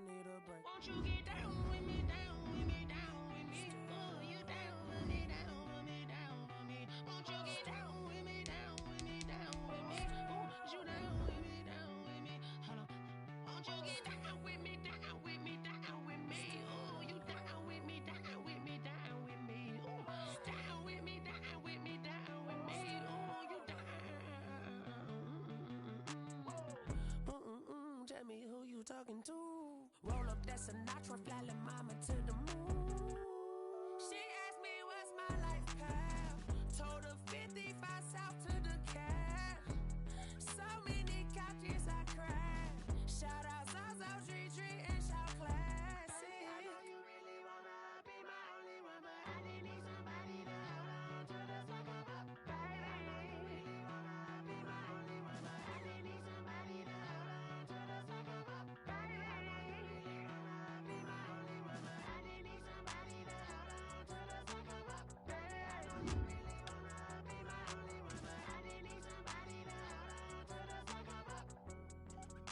need a break. Won't you get down with me, down with me, down with me? Oh, you down with me, down with me, down with me? Won't you get down with me, down with me, down with me? Oh, you down with me, down with me? Hold on. Won't you get down with me, down with me, down with me? Oh, you down with me, down with me, down with me? Oh, down with me, down with me, down with me? Oh, you down. Tell me who you talking to. Roll up that Sinatra, fly la mama to the moon. She asked me what's my life path. Told her 55 south to the cab. So many couches I cried. Shout out Zazo, Tree, and shout classic. I know you really wanna be my only one, but I didn't need somebody to hold on to the second up, baby. I know you really wanna be my only one, but I didn't need somebody to hold on to the second up, baby. I know you really wanna be my only one, but I didn't need somebody to hold on to the second up, baby. I know you really wanna be my only one, but I didn't need somebody to hold on to the second up.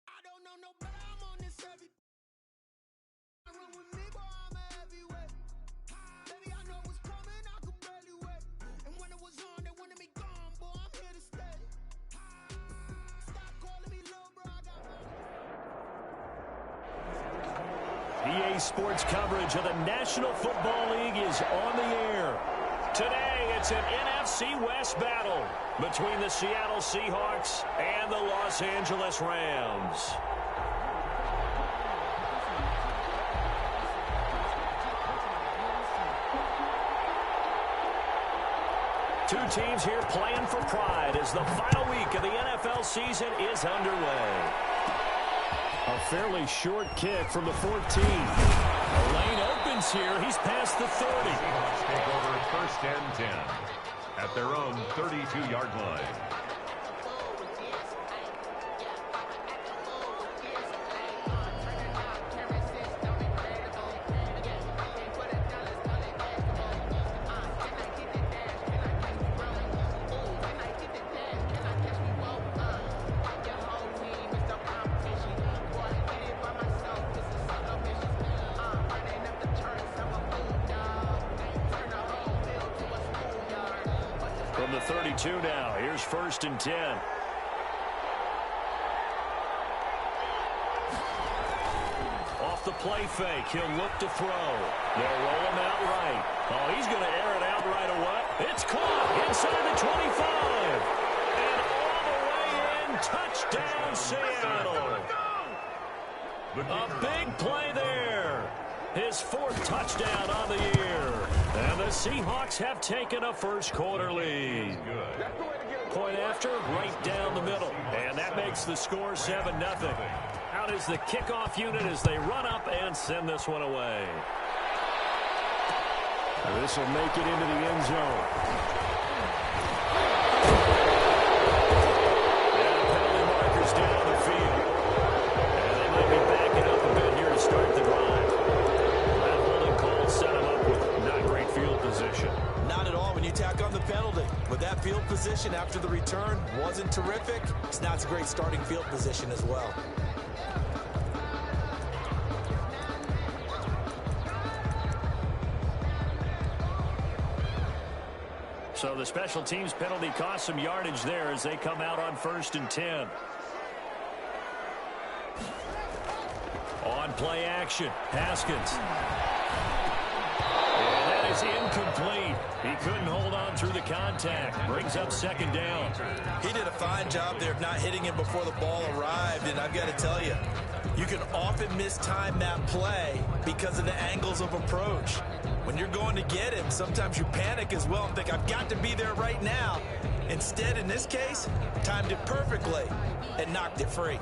I don't know no better, I'm on this heavy. Run with me, boy, I'm a heavyweight. Baby, I know what's coming, I could barely wait. And when it was on, they wanted me gone, boy, I'm here to stay. Stop calling me little bro, I got my... EA Sports coverage of the National Football League is on the air. Today, it's an NFC West battle between the Seattle Seahawks and the Los Angeles Rams. Two teams here playing for pride as the final week of the NFL season is underway. A fairly short kick from the 14. The lane opens here. He's past the 30. Seahawks take over first and 10 at their own 32-yard line. From the 32 now, here's first and 10. Off the play fake, he'll look to throw. They'll roll him out right. Oh, he's going to air it out right away. It's caught inside the 25. And all the way in, touchdown Seattle. A big play there. His fourth touchdown on the year. And the Seahawks have taken a first quarter lead. Point after, right down the middle. And that makes the score 7-0. Out is the kickoff unit as they run up and send this one away. This will make it into the end zone. And penalty markers down the field. And they might be backing up a bit here to start the drive. That holding call set him up with not great field position. Not at all when you tack on the penalty. But that field position after the return wasn't terrific. It's not a great starting field position as well. So the special teams penalty cost some yardage there as they come out on 1st and 10. On play action, Haskins. And that is incomplete. He couldn't hold on through the contact. Brings up 2nd down. He did a fine job there of not hitting him before the ball arrived, and I've got to tell you, you can often mistime that play because of the angles of approach. When you're going to get him, sometimes you panic as well and think, I've got to be there right now. Instead, in this case, timed it perfectly and knocked it free.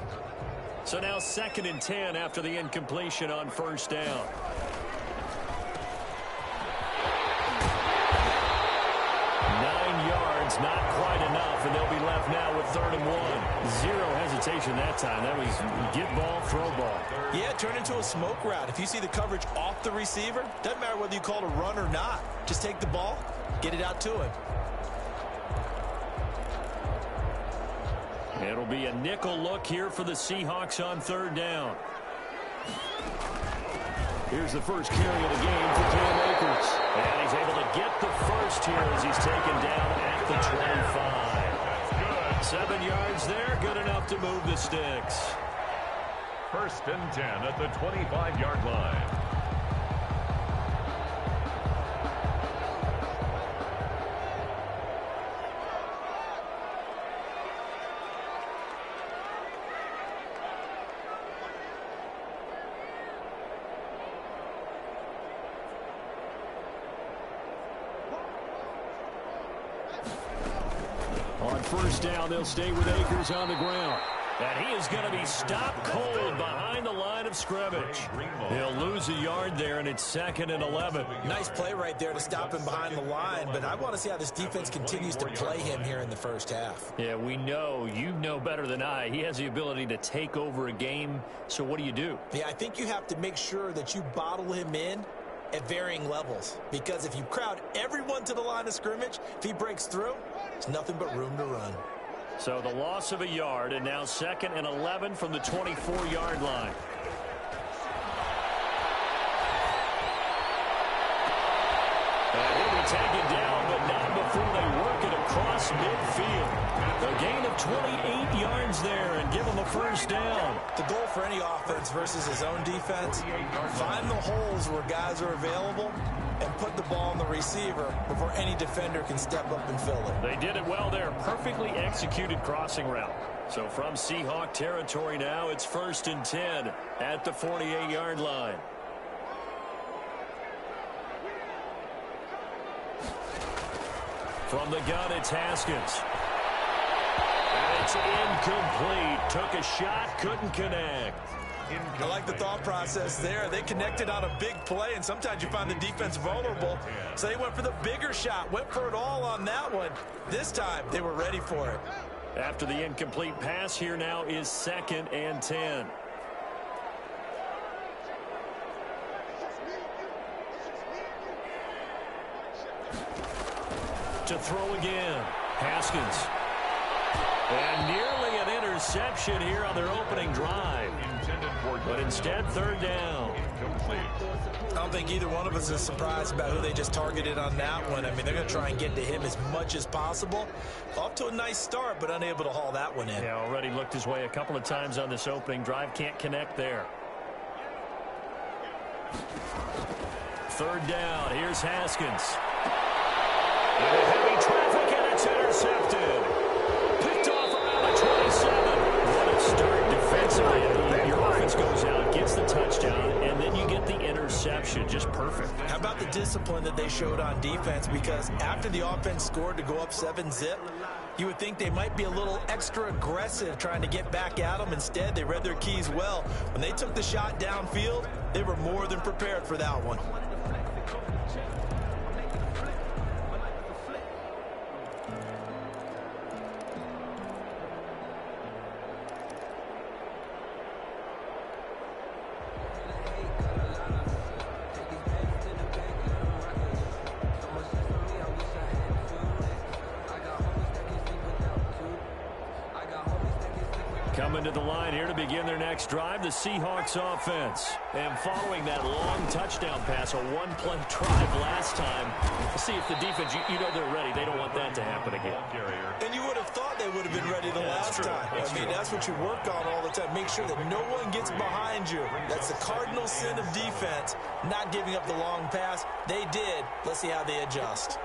So now 2nd and 10 after the incompletion on 1st down. Not quite enough, and they'll be left now with 3rd and 1. Zero hesitation that time. That was get ball, throw ball. Yeah, turn into a smoke route. If you see the coverage off the receiver, doesn't matter whether you call it a run or not. Just take the ball, get it out to him. It'll be a nickel look here for the Seahawks on 3rd down. Here's the first carry of the game for Cam Akers. And he's able to get the first here as he's taken down at the 25. 7 yards there, good enough to move the sticks. 1st and 10 at the 25-yard line. On 1st down, they'll stay with Akers on the ground. And he is going to be stopped cold behind the line of scrimmage. He'll lose a yard there, and it's 2nd and 11. Nice play right there to stop him behind the line, but I want to see how this defense continues to play him here in the 1st half. Yeah, we know. You know better than I. He has the ability to take over a game, so what do? Yeah, I think you have to make sure that you bottle him in at varying levels, because if you crowd everyone to the line of scrimmage, if he breaks through, there's nothing but room to run. So the loss of a yard, and now 2nd and 11 from the 24-yard line. And he'll be taken down, but not before they work it across midfield. A gain of 28 yards there and give him a 1st down. The goal for any offense versus his own defense, find the holes where guys are available and put the ball on the receiver before any defender can step up and fill it. They did it well there. Perfectly executed crossing route. So from Seahawk territory now, it's 1st and 10 at the 48-yard line. From the gun, it's Haskins. And it's incomplete. Took a shot, couldn't connect. I like the thought process there. They connected on a big play, and sometimes you find the defense vulnerable. So they went for the bigger shot, went for it all on that one. This time, they were ready for it. After the incomplete pass, here now is 2nd and 10. To throw again, Haskins. And nearly an interception here on their opening drive. But instead, 3rd down. I don't think either one of us is surprised about who they just targeted on that one. I mean, they're going to try and get to him as much as possible. Off to a nice start, but unable to haul that one in. Yeah, already looked his way a couple of times on this opening drive. Can't connect there. 3rd down. Here's Haskins. Into heavy traffic, and it's intercepted. Picked off around the 27. What a start defensively. Your offense goes out, gets the touchdown, and then you get the interception. Just perfect. How about the discipline that they showed on defense? Because after the offense scored to go up 7-zip, you would think they might be a little extra aggressive trying to get back at them. Instead, they read their keys well. When they took the shot downfield, they were more than prepared for that one. Coming to the line here to begin their next drive, the Seahawks offense. And following that long touchdown pass, a one-play drive last time, see if the defense, you know they're ready. They don't want that to happen again. And you would have thought they would have been ready the last time. I mean, that's what you work on all the time. Make sure that no one gets behind you. That's the cardinal sin of defense, not giving up the long pass. They did. Let's see how they adjust.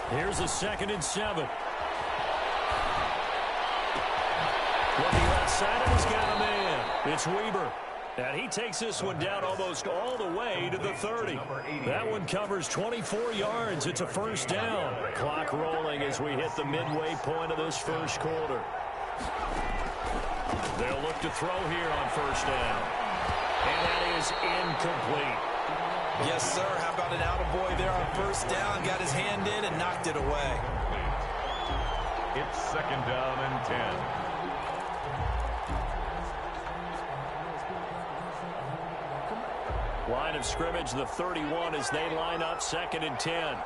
Here's a 2nd and 7. Looking left side, and he's got a man. It's Weber. And he takes this one down almost all the way to the 30. That one covers 24 yards. It's a first down. Clock rolling as we hit the midway point of this first quarter. They'll look to throw here on first down. And that is incomplete. Yes, sir. How about an attaboy there on first down? Got his hand in and knocked it away. It's 2nd down and 10. Line of scrimmage, the 31, as they line up 2nd and 10.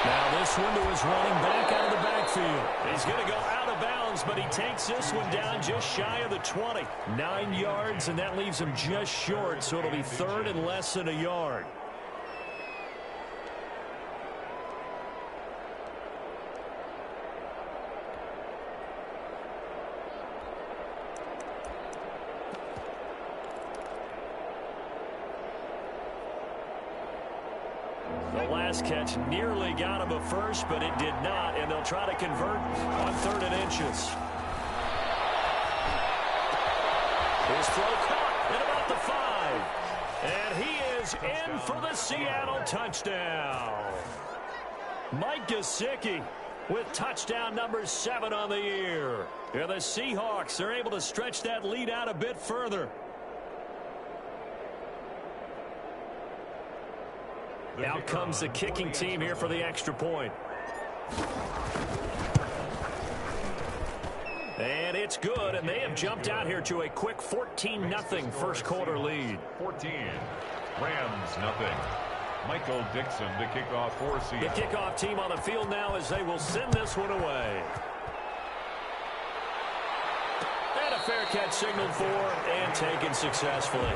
Now this one to his running back out of the backfield. He's going to go out of bounds, but he takes this one down just shy of the 20. 9 yards, and that leaves him just short, so it'll be 3rd and less than a yard. Catch nearly got him a first, but it did not, and they'll try to convert on 3rd and inches. His throw caught at about the 5, and he is in for the Seattle touchdown. Mike Gesicki with touchdown number 7 on the year. And the Seahawks are able to stretch that lead out a bit further. Out comes the kicking team here for the extra point. And it's good, and they have jumped out here to a quick 14-0 first quarter lead. 14. Rams, nothing. Michael Dixon to kick off for Seattle. The kickoff team on the field now as they will send this one away. And a fair catch signaled for and taken successfully.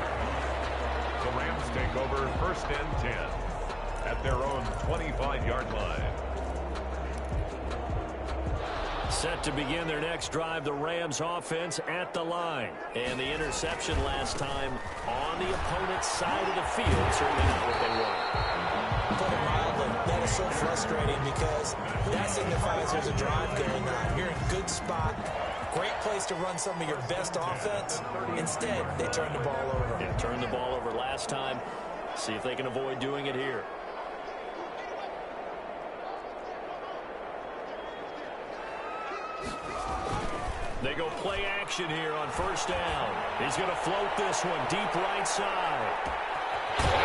The Rams take over 1st and 10. At their own 25-yard line. Set to begin their next drive, the Rams offense at the line. And the interception last time on the opponent's side of the field. Certainly not what they want. Put it mildly, that is so frustrating because that signifies there's a drive going on. You're in a good spot. Great place to run some of your best offense. Instead, they turn the ball over. Yeah, turned the ball over last time. See if they can avoid doing it here. They go play action here on first down. He's going to float this one deep right side.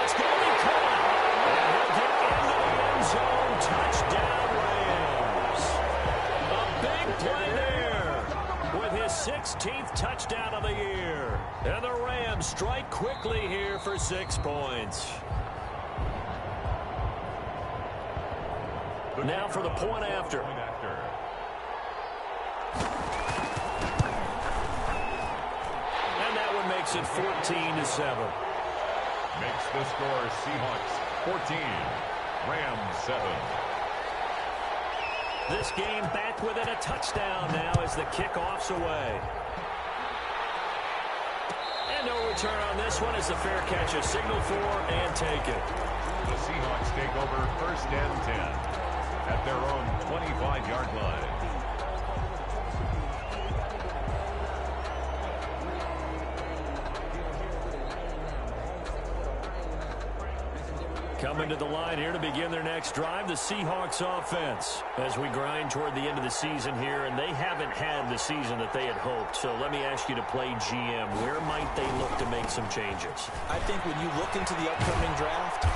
It's going to be caught. And he'll get into the end zone. Touchdown, Rams. A big play there with his 16th touchdown of the year. And the Rams strike quickly here for 6 points. Now for the point after. Makes it 14-7. Makes the score Seahawks 14, Rams 7. This game back within a touchdown now as the kickoff's away. And no return on this one as the fair catch is signaled for and taken. The Seahawks take over 1st and 10 at their own 25-yard line. Coming to the line here to begin their next drive, the Seahawks offense. As we grind toward the end of the season here, and they haven't had the season that they had hoped. So let me ask you to play GM. Where might they look to make some changes? I think when you look into the upcoming draft,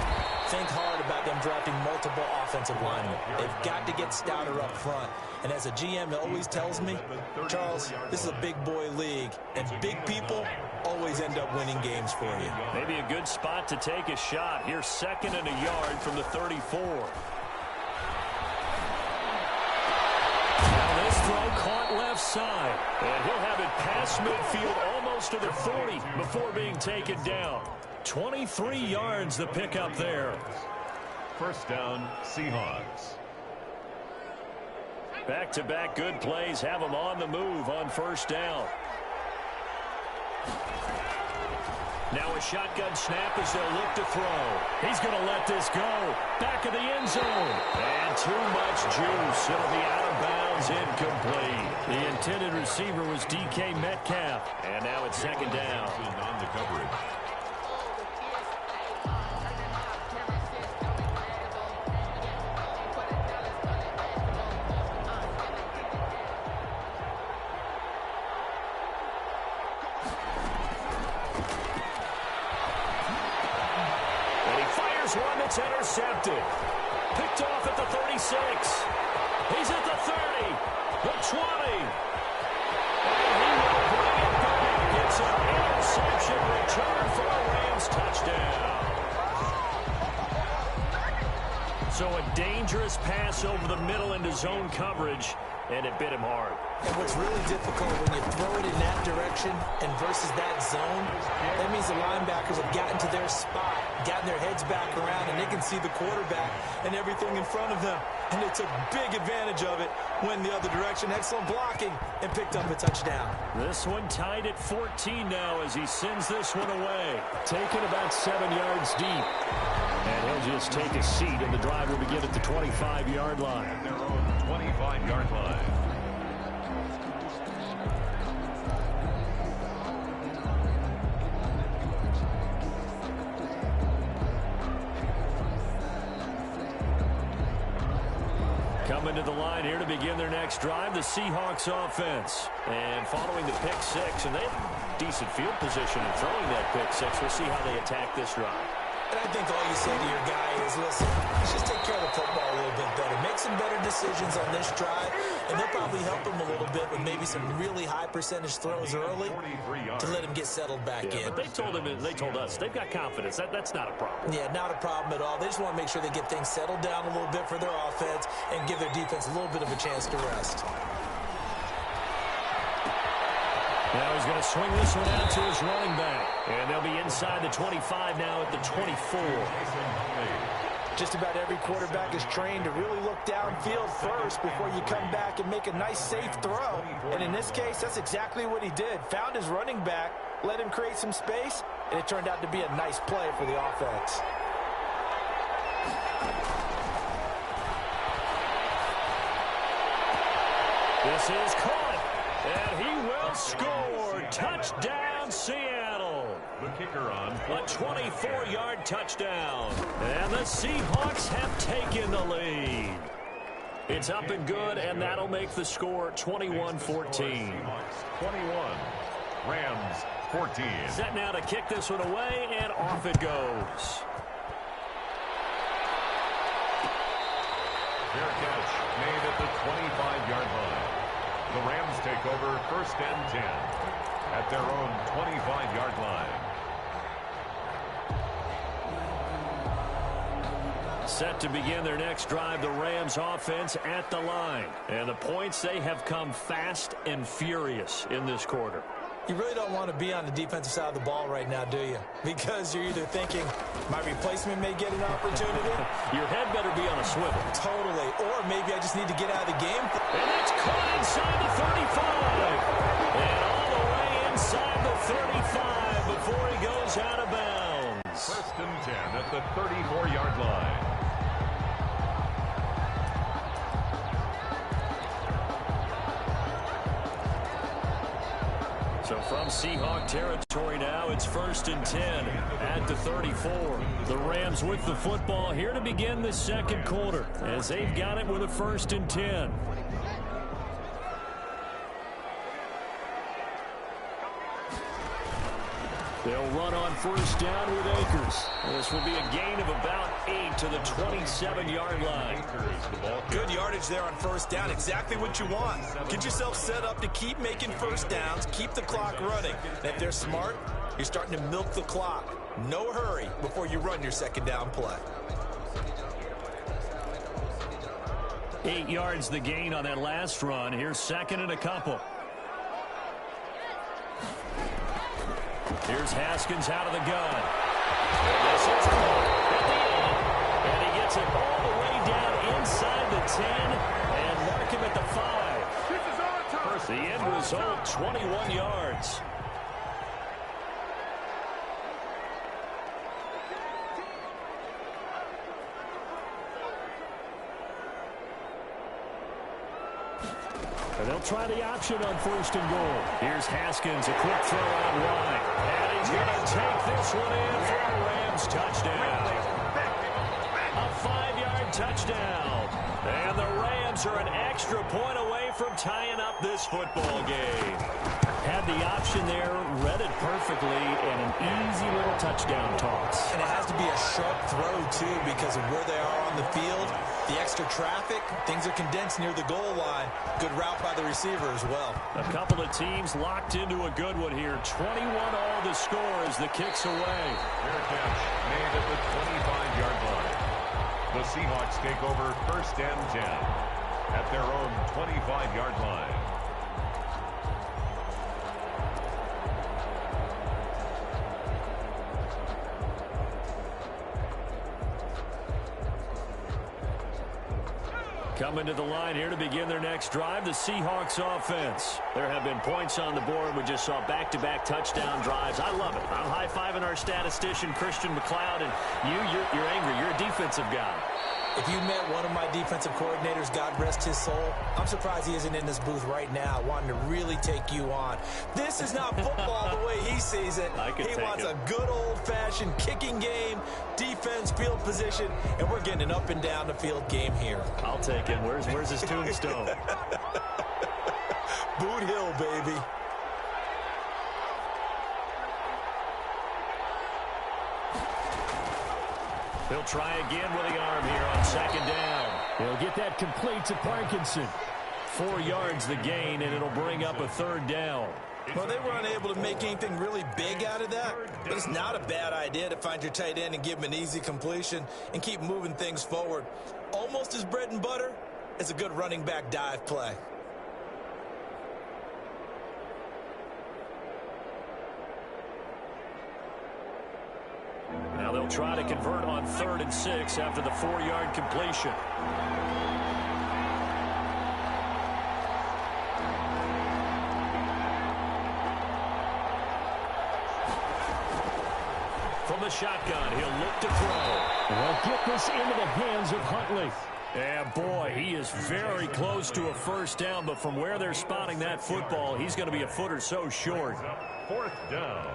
think hard about them drafting multiple offensive linemen. They've got to get stouter up front. And as a GM, it always tells me, Charles, this is a big boy league, and big people always end up winning games for you. Maybe a good spot to take a shot. Here's 2nd and a yard from the 34. throw caught left side. And he'll have it past midfield almost to the 40 before being taken down. 23 yards the pickup there. First down, Seahawks. Back-to-back good plays have them on the move on first down. Now a shotgun snap as they'll look to throw. He's going to let this go. Back of the end zone. And too much juice. It'll be out of bounds, incomplete. The intended receiver was DK Metcalf. And now it's second down. On the coverage. One that's intercepted. Picked off at the 36. He's at the 30. The 20. And he will bring it back. It's an interception return for a Rams touchdown. So a dangerous pass over the middle into zone coverage, and it bit him hard. And what's really difficult when you throw it in that direction and versus that zone, that means the linebackers have gotten to their spot, gotten their heads back around, and they can see the quarterback and everything in front of them. And they took big advantage of it, went the other direction. Excellent blocking, and picked up a touchdown. This one tied at 14 now as he sends this one away. Taken about 7 yards deep. And he'll just take a seat, and the drive will begin at the 25-yard line. At their own 25-yard line. Coming to the line here to begin their next drive, the Seahawks offense. And following the pick six, and they have decent field position in throwing that pick six. We'll see how they attack this drive. And I think all you say to your guy is, listen, let's just take care of the football a little bit better. Make some better decisions on this drive, and they'll probably help him a little bit with maybe some really high percentage throws early to let him get settled back in. But they told us they've got confidence. That's not a problem. Yeah, not a problem at all. They just want to make sure they get things settled down a little bit for their offense and give their defense a little bit of a chance to rest. Now he's going to swing this one out to his running back. And they'll be inside the 25 now at the 24. Just about every quarterback is trained to really look downfield first before you come back and make a nice, safe throw. And in this case, that's exactly what he did. Found his running back, let him create some space, and it turned out to be a nice play for the offense. This is caught, and he will score. Touchdown, Seattle. The kicker on. A 24-yard touchdown. And the Seahawks have taken the lead. It's up and good, and that'll make the score 21-14. 21. Rams 14. Set now to kick this one away, and off it goes. Fair catch made at the 25-yard line. The Rams take over first and 10 at their own 25-yard line. Set to begin their next drive, the Rams offense at the line. And the points, they have come fast and furious in this quarter. You really don't want to be on the defensive side of the ball right now, do you? Because you're either thinking, my replacement may get an opportunity. Your head better be on a swivel. Totally. Or maybe I just need to get out of the game. And it's caught inside the 35. And all the way inside the 35 before he goes out of bounds. First and 10 at the 34-yard line. So from Seahawk territory now, it's first and 10 at the 34. The Rams with the football here to begin the second quarter as they've got it with a first and 10. They'll run on first down with Akers. This will be a gain of about 8 to the 27-yard line. Good yardage there on first down. Exactly what you want. Get yourself set up to keep making first downs, keep the clock running. And if they're smart, you're starting to milk the clock. No hurry before you run your second down play. 8 yards the gain on that last run. Here's second and a couple. Here's Haskins out of the gun. This is caught at the end. And he gets it all the way down inside the 10 and mark him at the 5. The end result, 21 yards. And they'll try the option on first and goal. Here's Haskins, a quick throw out wide. And he's going to take this one in for a Rams touchdown. A 5-yard touchdown. And the Rams are an extra point away from tying up this football game. Had the option there, read it perfectly, and an easy little touchdown toss. And it has to be a sharp throw, too, because of where they are on the field. The extra traffic, things are condensed near the goal line. Good route by the receiver as well. A couple of teams locked into a good one here. 21 all the score as the kick's away. Fair catch made at the 25-yard line. The Seahawks take over first and 10 at their own 25-yard line. Coming to the line here to begin their next drive, the Seahawks offense. There have been points on the board. We just saw back-to-back touchdown drives. I love it. I'm high-fiving our statistician, Christian McLeod, and you're angry. You're a defensive guy. If you met one of my defensive coordinators, God rest his soul, I'm surprised he isn't in this booth right now wanting to really take you on. This is not football the way he sees it. He wants a good old-fashioned kicking game, defense, field position, and we're getting an up-and-down-the-field game here. I'll take him. Where's his tombstone? Boot Hill, baby. He'll try again with the arm here on second down. He'll get that complete to Parkinson. 4 yards the gain, and it'll bring up a third down. Well, they were unable to make anything really big out of that, but it's not a bad idea to find your tight end and give him an easy completion and keep moving things forward. Almost as bread and butter as a good running back dive play. Now they'll try to convert on 3rd and 6 after the 4-yard completion. From the shotgun, he'll look to throw. Well, get this into the hands of Huntley. And boy, he is very close to a first down, but from where they're spotting that football, he's going to be a foot or so short. 4th down.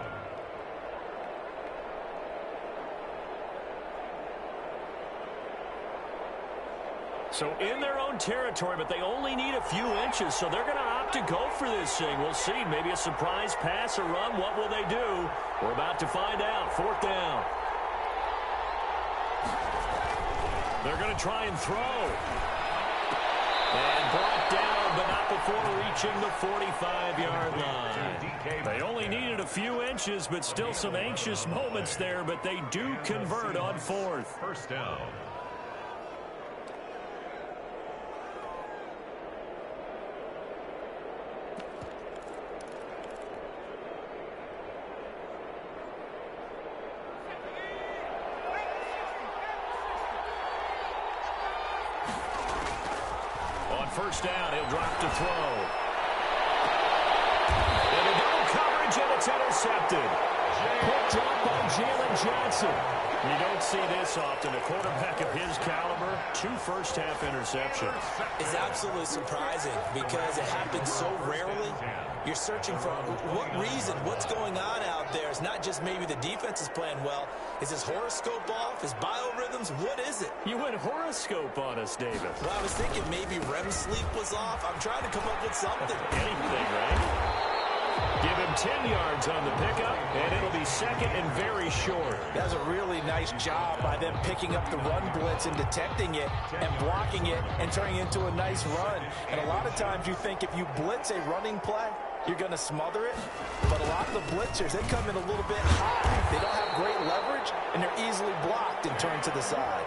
So in their own territory, but they only need a few inches, so they're going to opt to go for this thing. We'll see. Maybe a surprise pass or run. What will they do? We're about to find out. 4th down. They're going to try and throw. And brought down, but not before reaching the 45-yard line. They only needed a few inches, but still some anxious moments there, but they do convert on 4th. First down. First down, he'll drop to throw. And a double coverage, and it's intercepted. Picked up by Jalen Johnson. You don't see this often. A quarterback of his caliber, 2 first-half interceptions. It's absolutely surprising because it happens so rarely. You're searching for what reason, what's going on out there. It's not just maybe the defense is playing well. Is his horoscope off? His biorhythms? What is it? You went horoscope on us, David. Well, I was thinking maybe REM sleep was off. I'm trying to come up with something. Anything, right? Give him 10 yards on the pickup, and it'll be second and very short. That was a really nice job by them picking up the run blitz and detecting it and blocking it and turning it into a nice run. And a lot of times you think if you blitz a running play, you're going to smother it. But a lot of the blitzers, they come in a little bit high. They don't have great leverage, and they're easily blocked and turned to the side.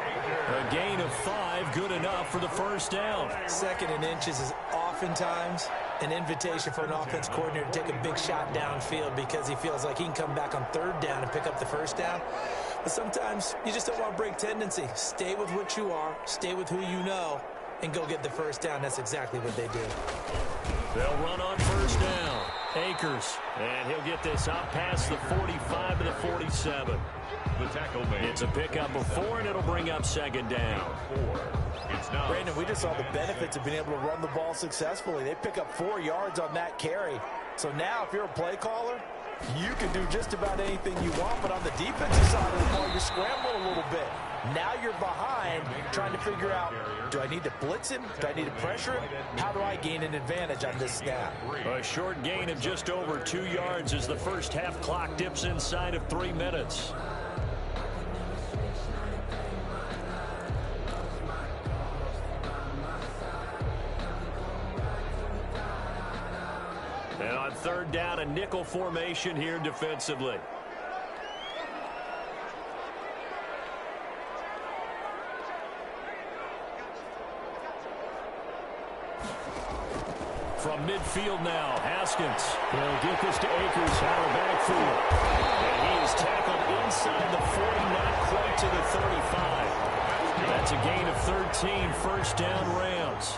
A gain of 5, good enough for the first down. 2nd and inches is oftentimes an invitation for an offense coordinator to take a big shot downfield because he feels like he can come back on 3rd down and pick up the first down. But sometimes you just don't want to break tendency. Stay with what you are, stay with who you know, and go get the first down. That's exactly what they do. They'll run on first down. Akers, and he'll get this up past the 45 to the 47. The tackle made. It's a pickup of 4, and it'll bring up 2nd down. 4. It's now. Brandon, we just saw the benefits of being able to run the ball successfully. They pick up 4 yards on that carry. So now if you're a play caller, you can do just about anything you want, but on the defensive side of the ball, you're scrambling a little bit. Now you're behind, trying to figure out, do I need to blitz him? Do I need to pressure him? How do I gain an advantage on this snap? A short gain of just over 2 yards as the first half clock dips inside of 3 minutes. And on 3rd down, a nickel formation here defensively. From midfield now, Haskins. He'll get this to Akers out of the backfield. And he is tackled inside the 40, not quite to the 35. That's a gain of 13, first down Rams.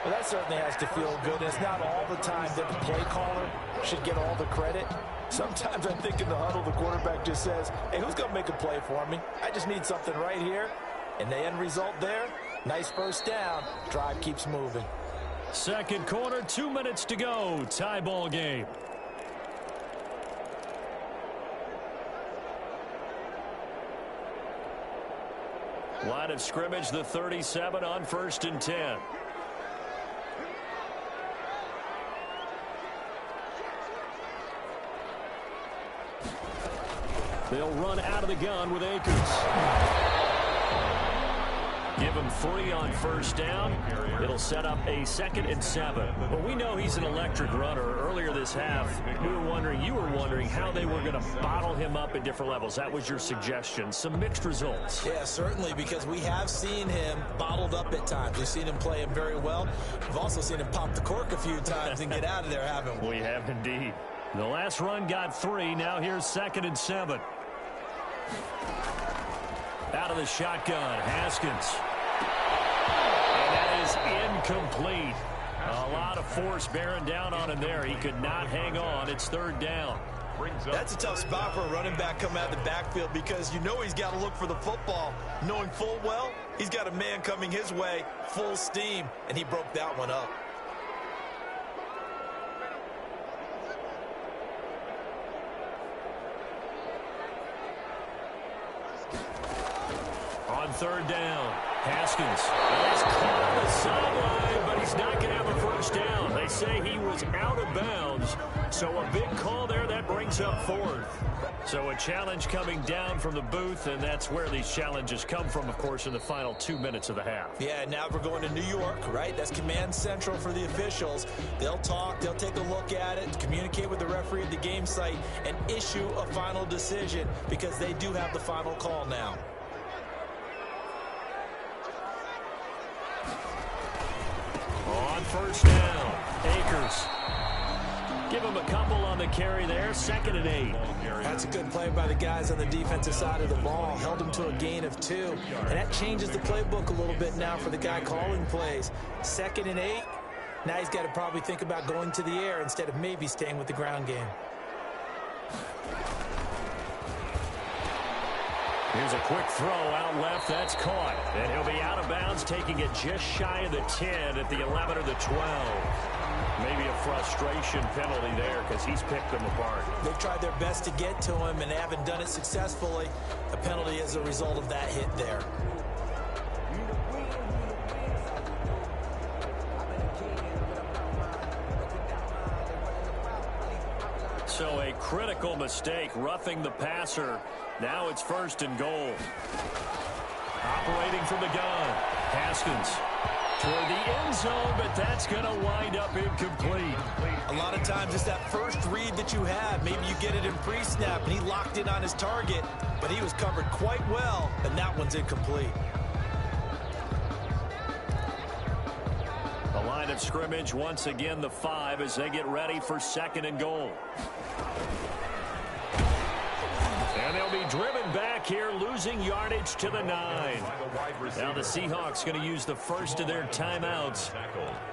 Well, that certainly has to feel good. It's not all the time that the play caller should get all the credit. Sometimes I think in the huddle, the quarterback just says, hey, who's going to make a play for me? I just need something right here. And the end result there, nice first down. Drive keeps moving. 2nd quarter, 2 minutes to go. Tie ball game. Line of scrimmage, the 37 on 1st and 10. They'll run out of the gun with Akers. Give him 3 on first down. It'll set up a 2nd and 7. Well, we know he's an electric runner. Earlier this half, you were wondering how they were going to bottle him up at different levels. That was your suggestion. Some mixed results. Yeah, certainly, because we have seen him bottled up at times. We've seen him play him very well. We've also seen him pop the cork a few times and get out of there, haven't we? We have indeed. The last run got 3. Now here's 2nd and 7. Out of the shotgun, Haskins. And that is incomplete. A lot of force bearing down on him there. He could not hang on. It's 3rd down. That's a tough spot for a running back coming out of the backfield because you know he's got to look for the football, knowing full well he's got a man coming his way full steam, and he broke that one up. On 3rd down, Haskins is caught on the sideline, but he's not going to have a first down. They say he was out of bounds, so a big call there that brings up 4th. So a challenge coming down from the booth, and that's where these challenges come from, of course, in the final 2 minutes of the half. Yeah, now we're going to New York, right? That's command central for the officials. They'll talk, they'll take a look at it, communicate with the referee at the game site, and issue a final decision because they do have the final call now. On first down, Akers. Give him a couple on the carry there. 2nd and 8. That's a good play by the guys on the defensive side of the ball. Held him to a gain of 2. And that changes the playbook a little bit now for the guy calling plays. 2nd and 8. Now he's got to probably think about going to the air instead of maybe staying with the ground game. Here's a quick throw out left. That's caught. And he'll be out of bounds, taking it just shy of the 10 at the 11 or the 12. Maybe a frustration penalty there because he's picked them apart. They've tried their best to get to him and haven't done it successfully. A penalty as a result of that hit there. So a critical mistake, roughing the passer. Now it's 1st and goal. Operating from the gun, Haskins. toward the end zone, but that's going to wind up incomplete. A lot of times it's that first read that you have. Maybe you get it in pre-snap, and he locked in on his target, but he was covered quite well, and that one's incomplete. The line of scrimmage, once again, the 5 as they get ready for 2nd and goal. And they'll be driven back here, losing yardage to the 9. Now the Seahawks going to use the first of their timeouts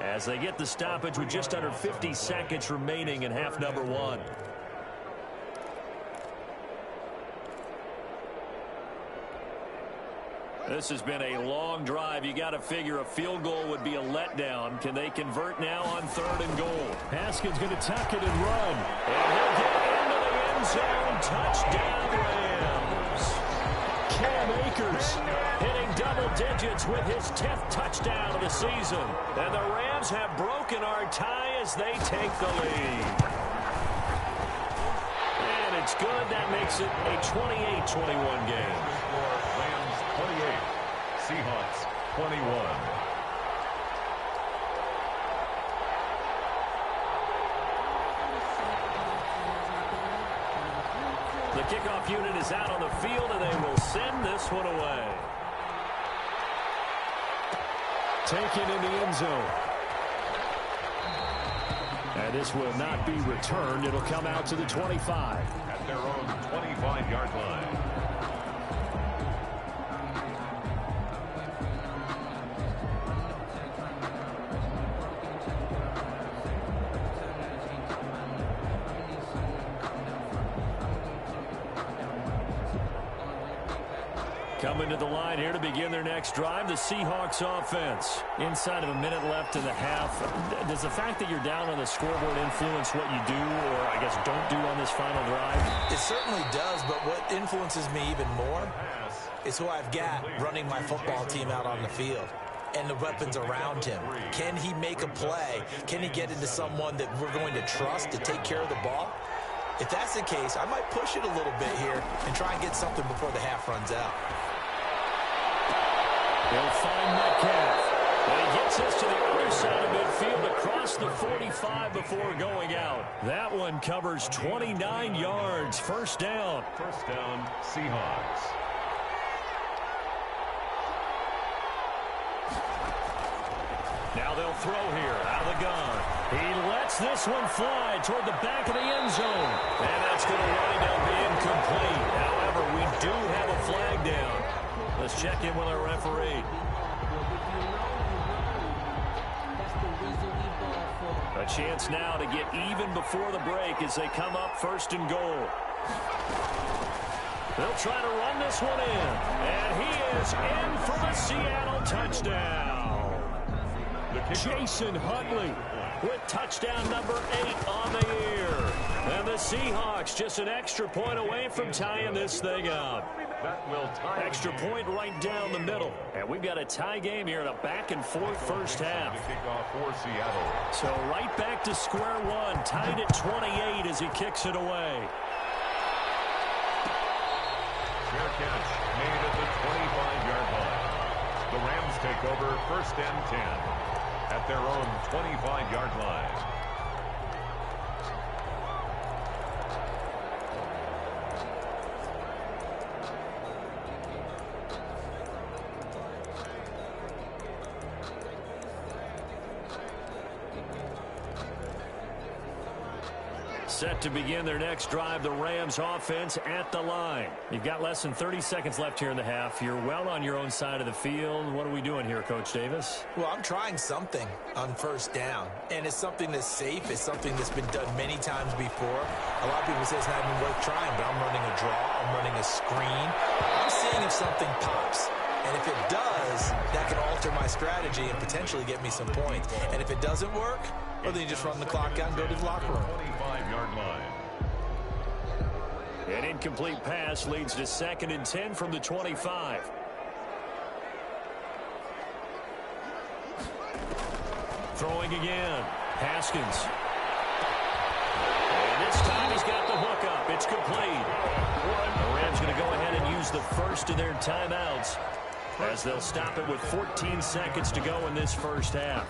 as they get the stoppage with just under 50 seconds remaining in half number 1. This has been a long drive. You got to figure a field goal would be a letdown. Can they convert now on 3rd and goal? Haskins going to tuck it and run. And he'll get into the end zone. Touchdown, Rams. Cam Akers hitting double digits with his 10th touchdown of the season. And the Rams have broken our tie as they take the lead. And it's good. That makes it a 28-21 game. Rams 28, Seahawks 21. The kickoff unit is out on the field, and they will send this one away. Taken in the end zone. And this will not be returned. It'll come out to the 25. At their own 25-yard line. Coming to the line here to begin their next drive, the Seahawks offense. Inside of a minute left in the half, does the fact that you're down on the scoreboard influence what you do, or I guess don't do on this final drive? It certainly does, but what influences me even more is who I've got running my football team out on the field and the weapons around him. Can he make a play? Can he get into someone that we're going to trust to take care of the ball? If that's the case, I might push it a little bit here and try and get something before the half runs out. He'll find Metcalf. And he gets us to the other side of midfield across the 45 before going out. That one covers 29 yards. First down. First down, Seahawks. Now they'll throw here out of the gun. He lets this one fly toward the back of the end zone. And that's going to wind up incomplete. However, we do have a flag down. Let's check in with our referee. A chance now to get even before the break as they come up 1st and goal. They'll try to run this one in. And he is in for the Seattle touchdown. Jason Huntley with touchdown number 8 on the year. And the Seahawks just an extra point away from tying this thing up. That will tie. Extra point right down the middle. And we've got a tie game here in a back-and-forth first half. Kickoff for Seattle. So right back to square one, tied at 28 as he kicks it away. Fair catch made at the 25-yard line. The Rams take over 1st and 10 at their own 25-yard line. Set to begin their next drive, the Rams offense at the line. You've got less than 30 seconds left here in the half. You're well on your own side of the field. What are we doing here, Coach Davis? Well, I'm trying something on 1st down, and it's something that's safe. It's something that's been done many times before. A lot of people say it's not even worth trying, but I'm running a draw. I'm running a screen. I'm seeing if something pops. And if it does, that can alter my strategy and potentially get me some points. And if it doesn't work, well, then you just run the clock out and go to the locker room. 25-yard line. An incomplete pass leads to 2nd and 10 from the 25. Throwing again. Haskins. And this time he's got the hook up. It's complete. The Rams going to go ahead and use the first of their timeouts. as they'll stop it with 14 seconds to go in this first half.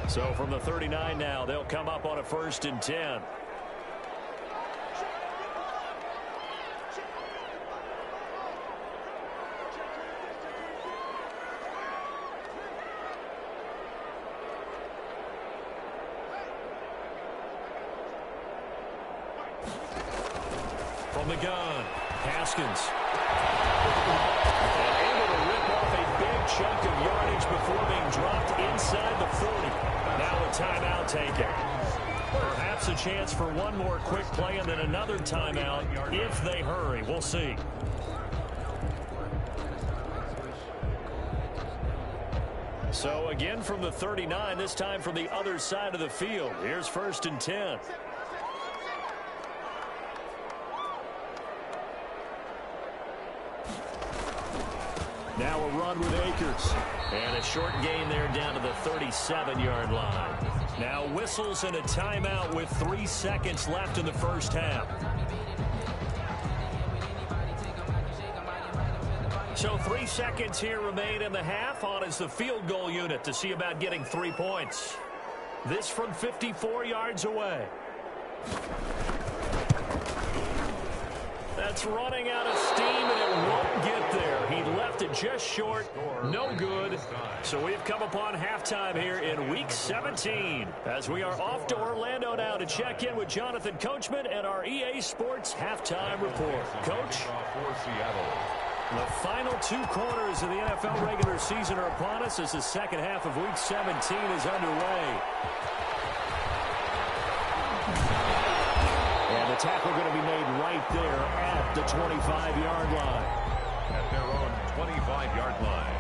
So from the 39 now, they'll come up on a 1st and 10. From the gun, Haskins. And able to rip off a big chunk of yardage before being dropped inside the 40. Now a timeout taken. Perhaps a chance for one more quick play and then another timeout if they hurry. We'll see. So again from the 39, this time from the other side of the field. Here's 1st and 10. Now a run with Akers. And a short gain there down to the 37-yard line. Now whistles and a timeout with 3 seconds left in the first half. So 3 seconds here remain in the half. On is the field goal unit to see about getting 3 points. This from 54 yards away. That's running out of steam, and it won't get there. He left it just short. No good. So we've come upon halftime here in Week 17 as we are off to Orlando now to check in with Jonathan Coachman and our EA Sports Halftime Report. Coach? The final 2 quarters of the NFL regular season are upon us as the second half of Week 17 is underway. And the tackle going to be made right there at the 25-yard line. At their own 25-yard line.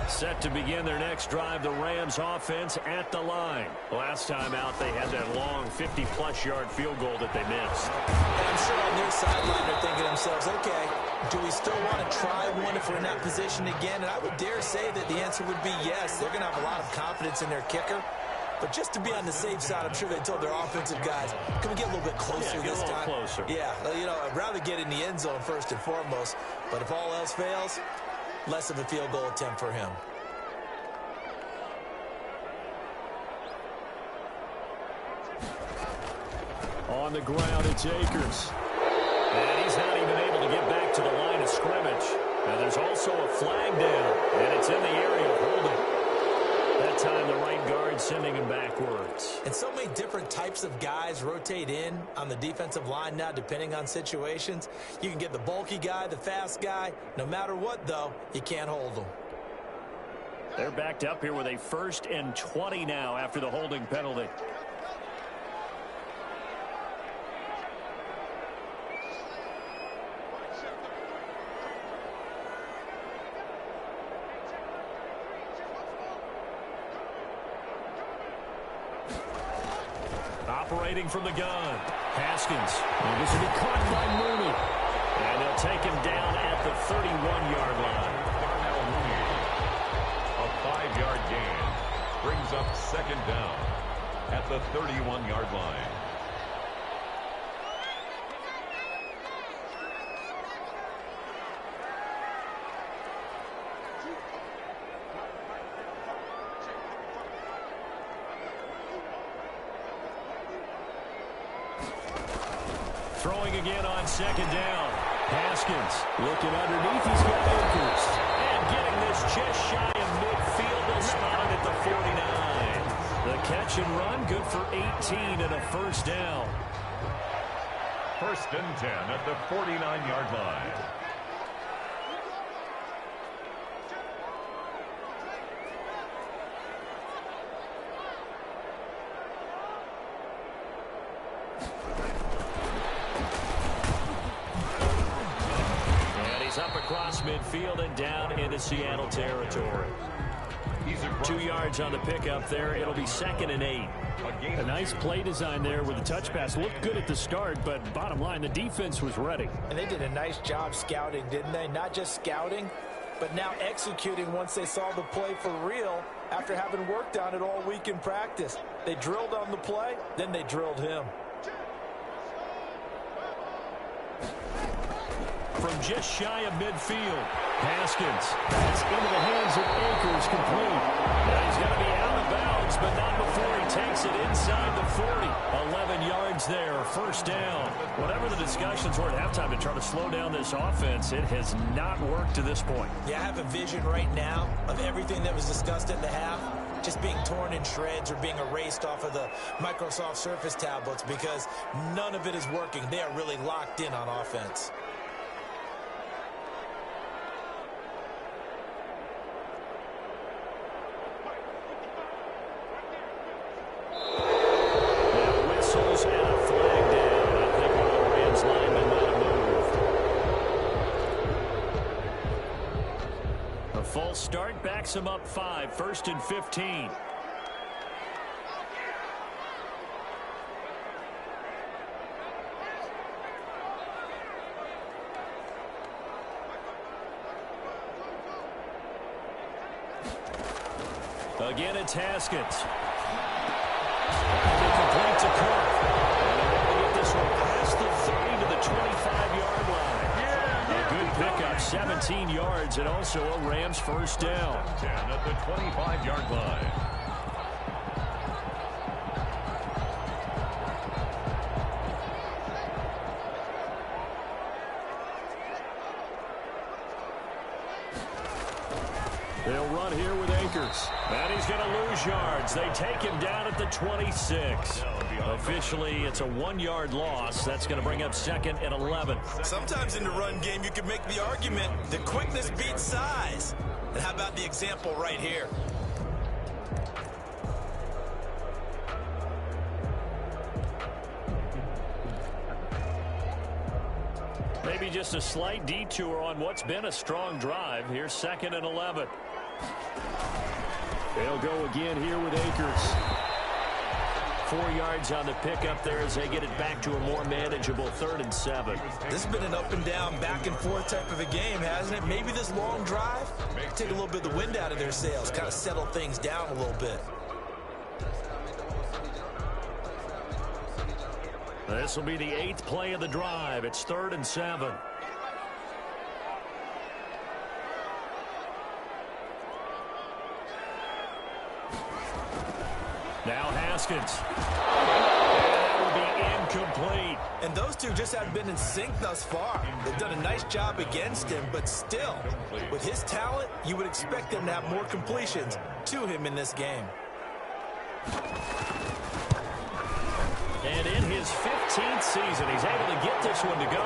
Set to begin their next drive, the Rams offense at the line. Last time out, they had that long 50-plus yard field goal that they missed. And I'm sure on their sideline they're thinking to themselves, okay, do we still want to try one if we're in that position again? And I would dare say that the answer would be yes. They're going to have a lot of confidence in their kicker. But just to be on the safe side, I'm sure they told their offensive guys, can we get a little bit closer this time? Closer. Yeah, you know, I'd rather get in the end zone first and foremost. But if all else fails, less of a field goal attempt for him. On the ground, it's Akers. And he's not even able to get back to the line of scrimmage. And there's also a flag down, and it's in the area of holding. That time, the right guard sending him backwards. And so many different types of guys rotate in on the defensive line now, depending on situations. You can get the bulky guy, the fast guy. No matter what, though, you can't hold them. They're backed up here with a 1st and 20 now after the holding penalty. Operating from the gun, Haskins. And this will be caught by Mooney. And they'll take him down at the 31-yard line. A 5-yard gain brings up 2nd down at the 31-yard line. Throwing again on 2nd down. Haskins looking underneath. He's got Akers. And getting this just shy of midfield. They'll spot it at the 49. The catch and run good for 18 and a 1st down. 1st and 10 at the 49-yard line. Up across midfield and down into Seattle territory. 2 yards on the pickup there. It'll be 2nd and 8. A nice play design there with the touch pass. Looked good at the start, but bottom line, the defense was ready. And they did a nice job scouting, didn't they? Not just scouting, but now executing once they saw the play for real after having worked on it all week in practice. They drilled on the play, then they drilled him. from just shy of midfield. Haskins. That's into the hands of Akers, complete. Now he's going to be out of bounds, but not before he takes it inside the 40. 11 yards there, first down. Whatever the discussions were at halftime to try to slow down this offense, it has not worked to this point. Yeah, I have a vision right now of everything that was discussed at the half just being torn in shreds or being erased off of the Microsoft Surface tablets because none of it is working. They are really locked in on offense. Whistles and a flag down. I think one of the Rams linemen might have moved. A false start backs him up 5, 1st and 15. Again, it's Haskins. Complete to Cook. And they're able to get this one past the 30 to the 25-yard line. A good pickup, 17 yards, and also a Rams first down. 10 at the 25-yard line. They'll run here with Akers. And he's going to lose yards. They take him down at the 26. Officially, it's a 1-yard loss. That's going to bring up 2nd and 11. Sometimes in the run game, you can make the argument that quickness beats size. And how about the example right here? Maybe just a slight detour on what's been a strong drive. Here's 2nd and 11. They'll go again here with Akers. 4 yards on the pickup there as they get it back to a more manageable 3rd and 7. This has been an up and down, back and forth type of a game, hasn't it? Maybe this long drive, take a little bit of the wind out of their sails, kind of settle things down a little bit. This will be the 8th play of the drive. It's 3rd and 7. Now Haskins. That will be incomplete. And those two just haven't been in sync thus far. They've done a nice job against him, but still, with his talent, you would expect them to have more completions to him in this game. And in his 15th season, he's able to get this one to go.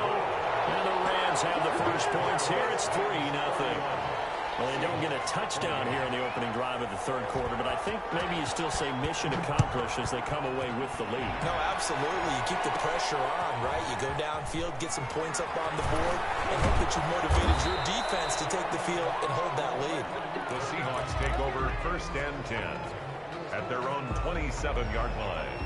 And the Rams have the first points here. It's 3-0. Well, they don't get a touchdown here in the opening drive of the 3rd quarter, but I think maybe you still say mission accomplished as they come away with the lead. No, absolutely. You keep the pressure on, right? You go downfield, get some points up on the board, and hope that you motivated your defense to take the field and hold that lead. The Seahawks take over 1st and 10 at their own 27-yard line.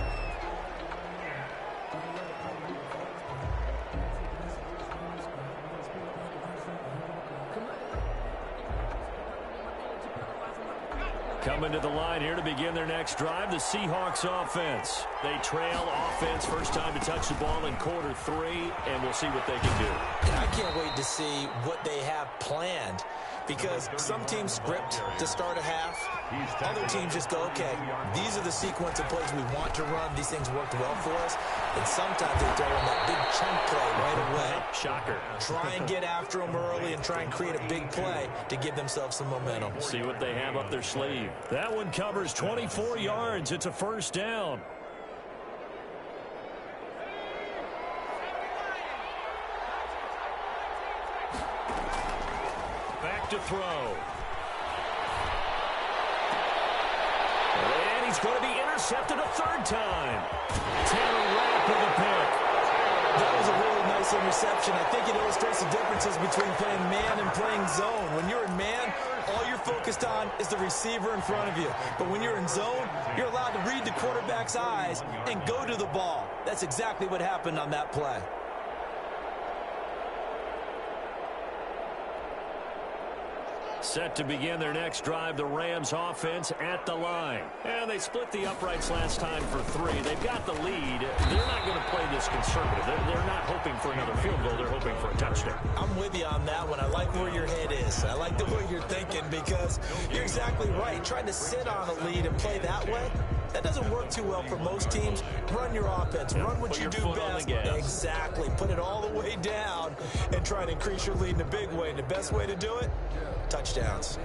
Coming to the line here to begin their next drive, the Seahawks offense. They trail offense, first time to touch the ball in quarter 3, and we'll see what they can do. And I can't wait to see what they have planned, because some teams script to start a half. Other teams just go, okay, these are the sequence of plays we want to run. These things worked well for us. And sometimes they throw in that big chunk play right away. Shocker. Try and get after them early and try and create a big play to give themselves some momentum. See what they have up their sleeve. That one covers 24 yards. It's a first down. Back to throw. And he's going to be intercepted a 3rd time. Taylor Rapp with the pick. That was a really nice interception. I think it illustrates the differences between playing man and playing zone. When you're in man, all you're focused on is the receiver in front of you. But when you're in zone, you're allowed to read the quarterback's eyes and go to the ball. That's exactly what happened on that play. Set to begin their next drive, the Rams offense at the line. And they split the uprights last time for 3. They've got the lead. They're not going to play this conservative. They're not hoping for another field goal. They're hoping for a touchdown. I'm with you on that one. I like where your head is. I like the way you're thinking because you're exactly right. Trying to sit on a lead and play that way, that doesn't work too well for most teams. Run your offense. Run what you do best. Exactly. Put it all the way down and try to increase your lead in a big way. And the best way to do it, touchdowns.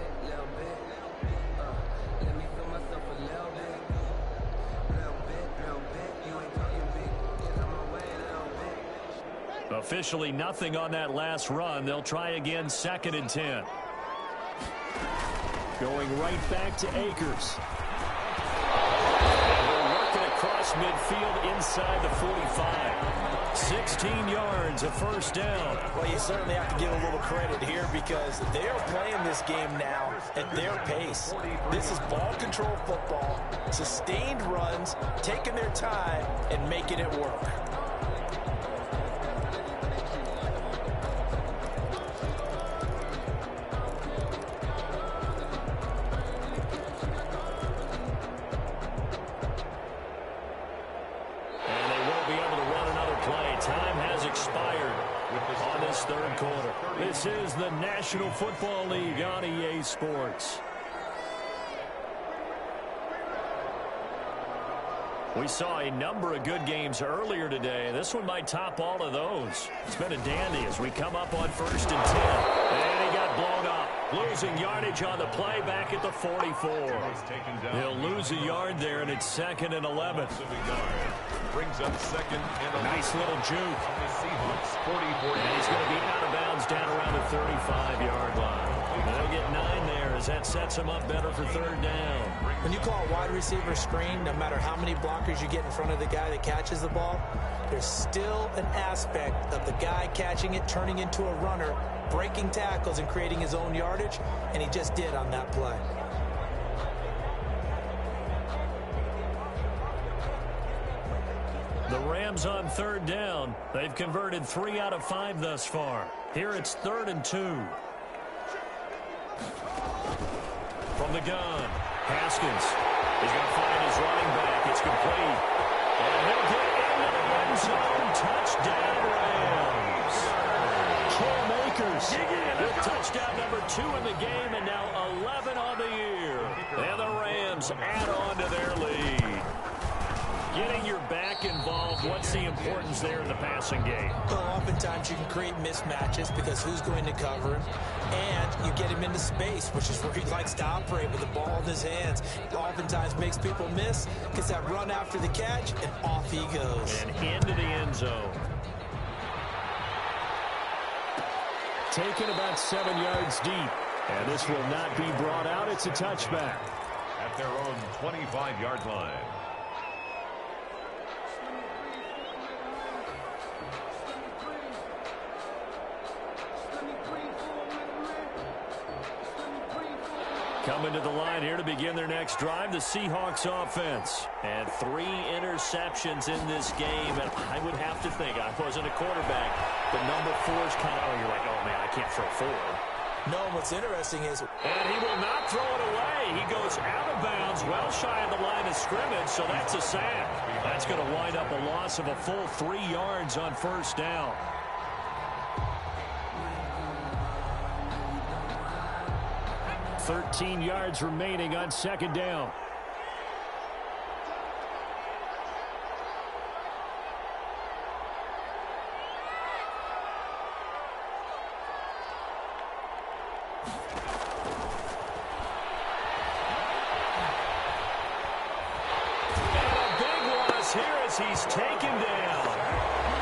Officially nothing on that last run. They'll try again, 2nd and 10. Going right back to Akers. They're working across midfield inside the 45. 16 yards, a first down. Well, you certainly have to give a little credit here because they are playing this game now at their pace. This is ball control football, sustained runs, taking their time, and making it work. This is the National Football League on EA Sports. We saw a number of good games earlier today. This one might top all of those. It's been a dandy as we come up on 1st and 10. And he got blown up. Losing yardage on the play back at the 44. He'll lose a yard there, and it's 2nd and 11. Brings up 2nd and 11. Nice little juke. The Seahawks 44. And he's going to be out of bounds down around the 35-yard line. They'll get 9 there as that sets him up better for 3rd down. When you call a wide receiver screen, no matter how many blockers you get in front of the guy that catches the ball, there's still an aspect of the guy catching it, turning into a runner, breaking tackles and creating his own yardage, and he just did on that play. The Rams on 3rd down. They've converted 3 out of 5 thus far. Here it's 3rd and 2. From the gun, Haskins. He's going to find his running back. It's complete. And he'll get into the end zone. Touchdown, Rams. Cam Akers with touchdown number 2 in the game, and now 11 on the year. And the Rams add on to their lead. Getting your back involved, what's the importance there in the passing game? Well, oftentimes you can create mismatches because who's going to cover him, and you get him into space, which is where he likes to operate with the ball in his hands. It oftentimes makes people miss, gets that run after the catch, and off he goes. And into the end zone. Taken about 7 yards deep. And this will not be brought out. It's a touchback. At their own 25-yard line. Coming to the line here to begin their next drive, the Seahawks offense. And 3 interceptions in this game, and I would have to think, I wasn't a quarterback, but number 4 is kind of, you're like, oh, man, I can't throw 4. No, what's interesting is... And he will not throw it away. He goes out of bounds, well shy of the line of scrimmage, so that's a sack. That's going to wind up a loss of a full 3 yards on 1st down. $13 yards remaining on 2nd down. He's taken down.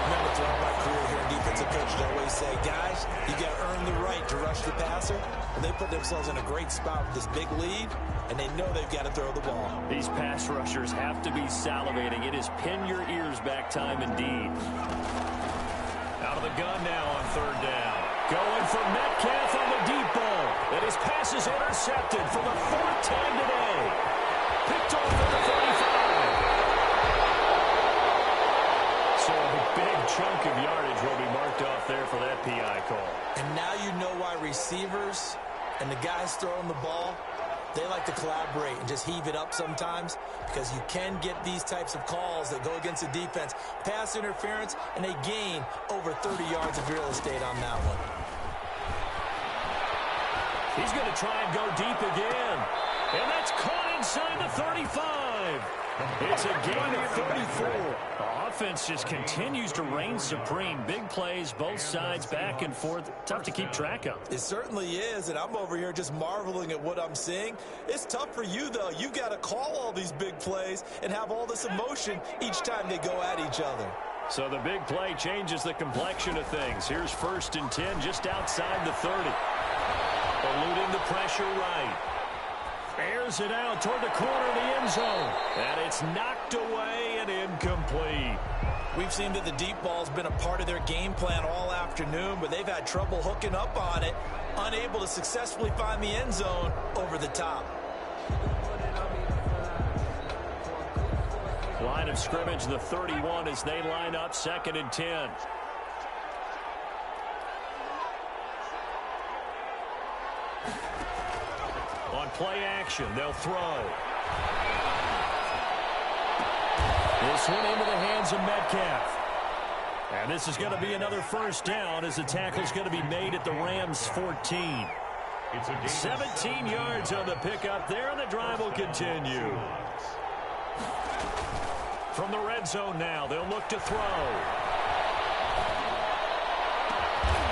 Remember, throughout my career here in defensive coaches, I always say, guys, you got to earn the right to rush the passer. And they put themselves in a great spot with this big lead, and they know they've got to throw the ball. These pass rushers have to be salivating. It is pin your ears back time indeed. Out of the gun now on 3rd down. Going for Metcalf on the deep ball. And his pass is intercepted for the 4th time today. Picked off at the 35. So a big chunk of yardage will be marked off there for that PI call. And now you know why receivers and the guys throwing the ball, they like to collaborate and just heave it up sometimes because you can get these types of calls that go against the defense. Pass interference, and they gain over 30 yards of real estate on that one. He's going to try and go deep again. And that's caught inside the 35. It's a gain of 34. The offense just continues to reign supreme. Big plays, both sides, back and forth. Tough to keep track of. It certainly is, and I'm over here just marveling at what I'm seeing. It's tough for you, though. You've got to call all these big plays and have all this emotion each time they go at each other. So the big play changes the complexion of things. Here's 1st and 10 just outside the 30. Eluding the pressure right. Airs it out toward the corner of the end zone. And it's knocked away and incomplete. We've seen that the deep ball's been a part of their game plan all afternoon, but they've had trouble hooking up on it, unable to successfully find the end zone over the top. Line of scrimmage, the 31 as they line up 2nd and 10. On play action, they'll throw. This one into the hands of Metcalf. And this is going to be another 1st down as the tackle's going to be made at the Rams' 14. 17 yards on the pickup there, and the drive will continue. From the red zone now, they'll look to throw.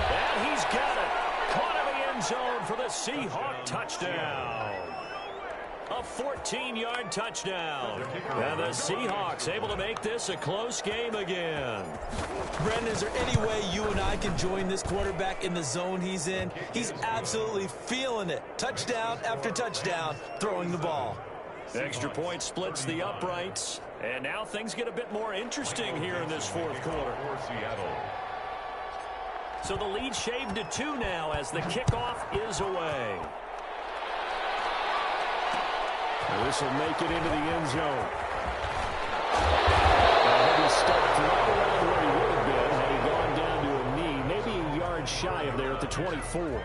And he's got it. Caught in the end zone for the Seahawk touchdown. A 14-yard touchdown. And the Seahawks able to make this a close game again. Brendan, is there any way you and I can join this quarterback in the zone he's in? He's absolutely feeling it. Touchdown after touchdown, throwing the ball. Extra point splits the uprights. And now things get a bit more interesting here in this 4th quarter. So the lead shaved to 2 now as the kickoff is away. This will make it into the end zone. He stepped right around where he would have been had he gone down to a knee, maybe a yard shy of there at the 24.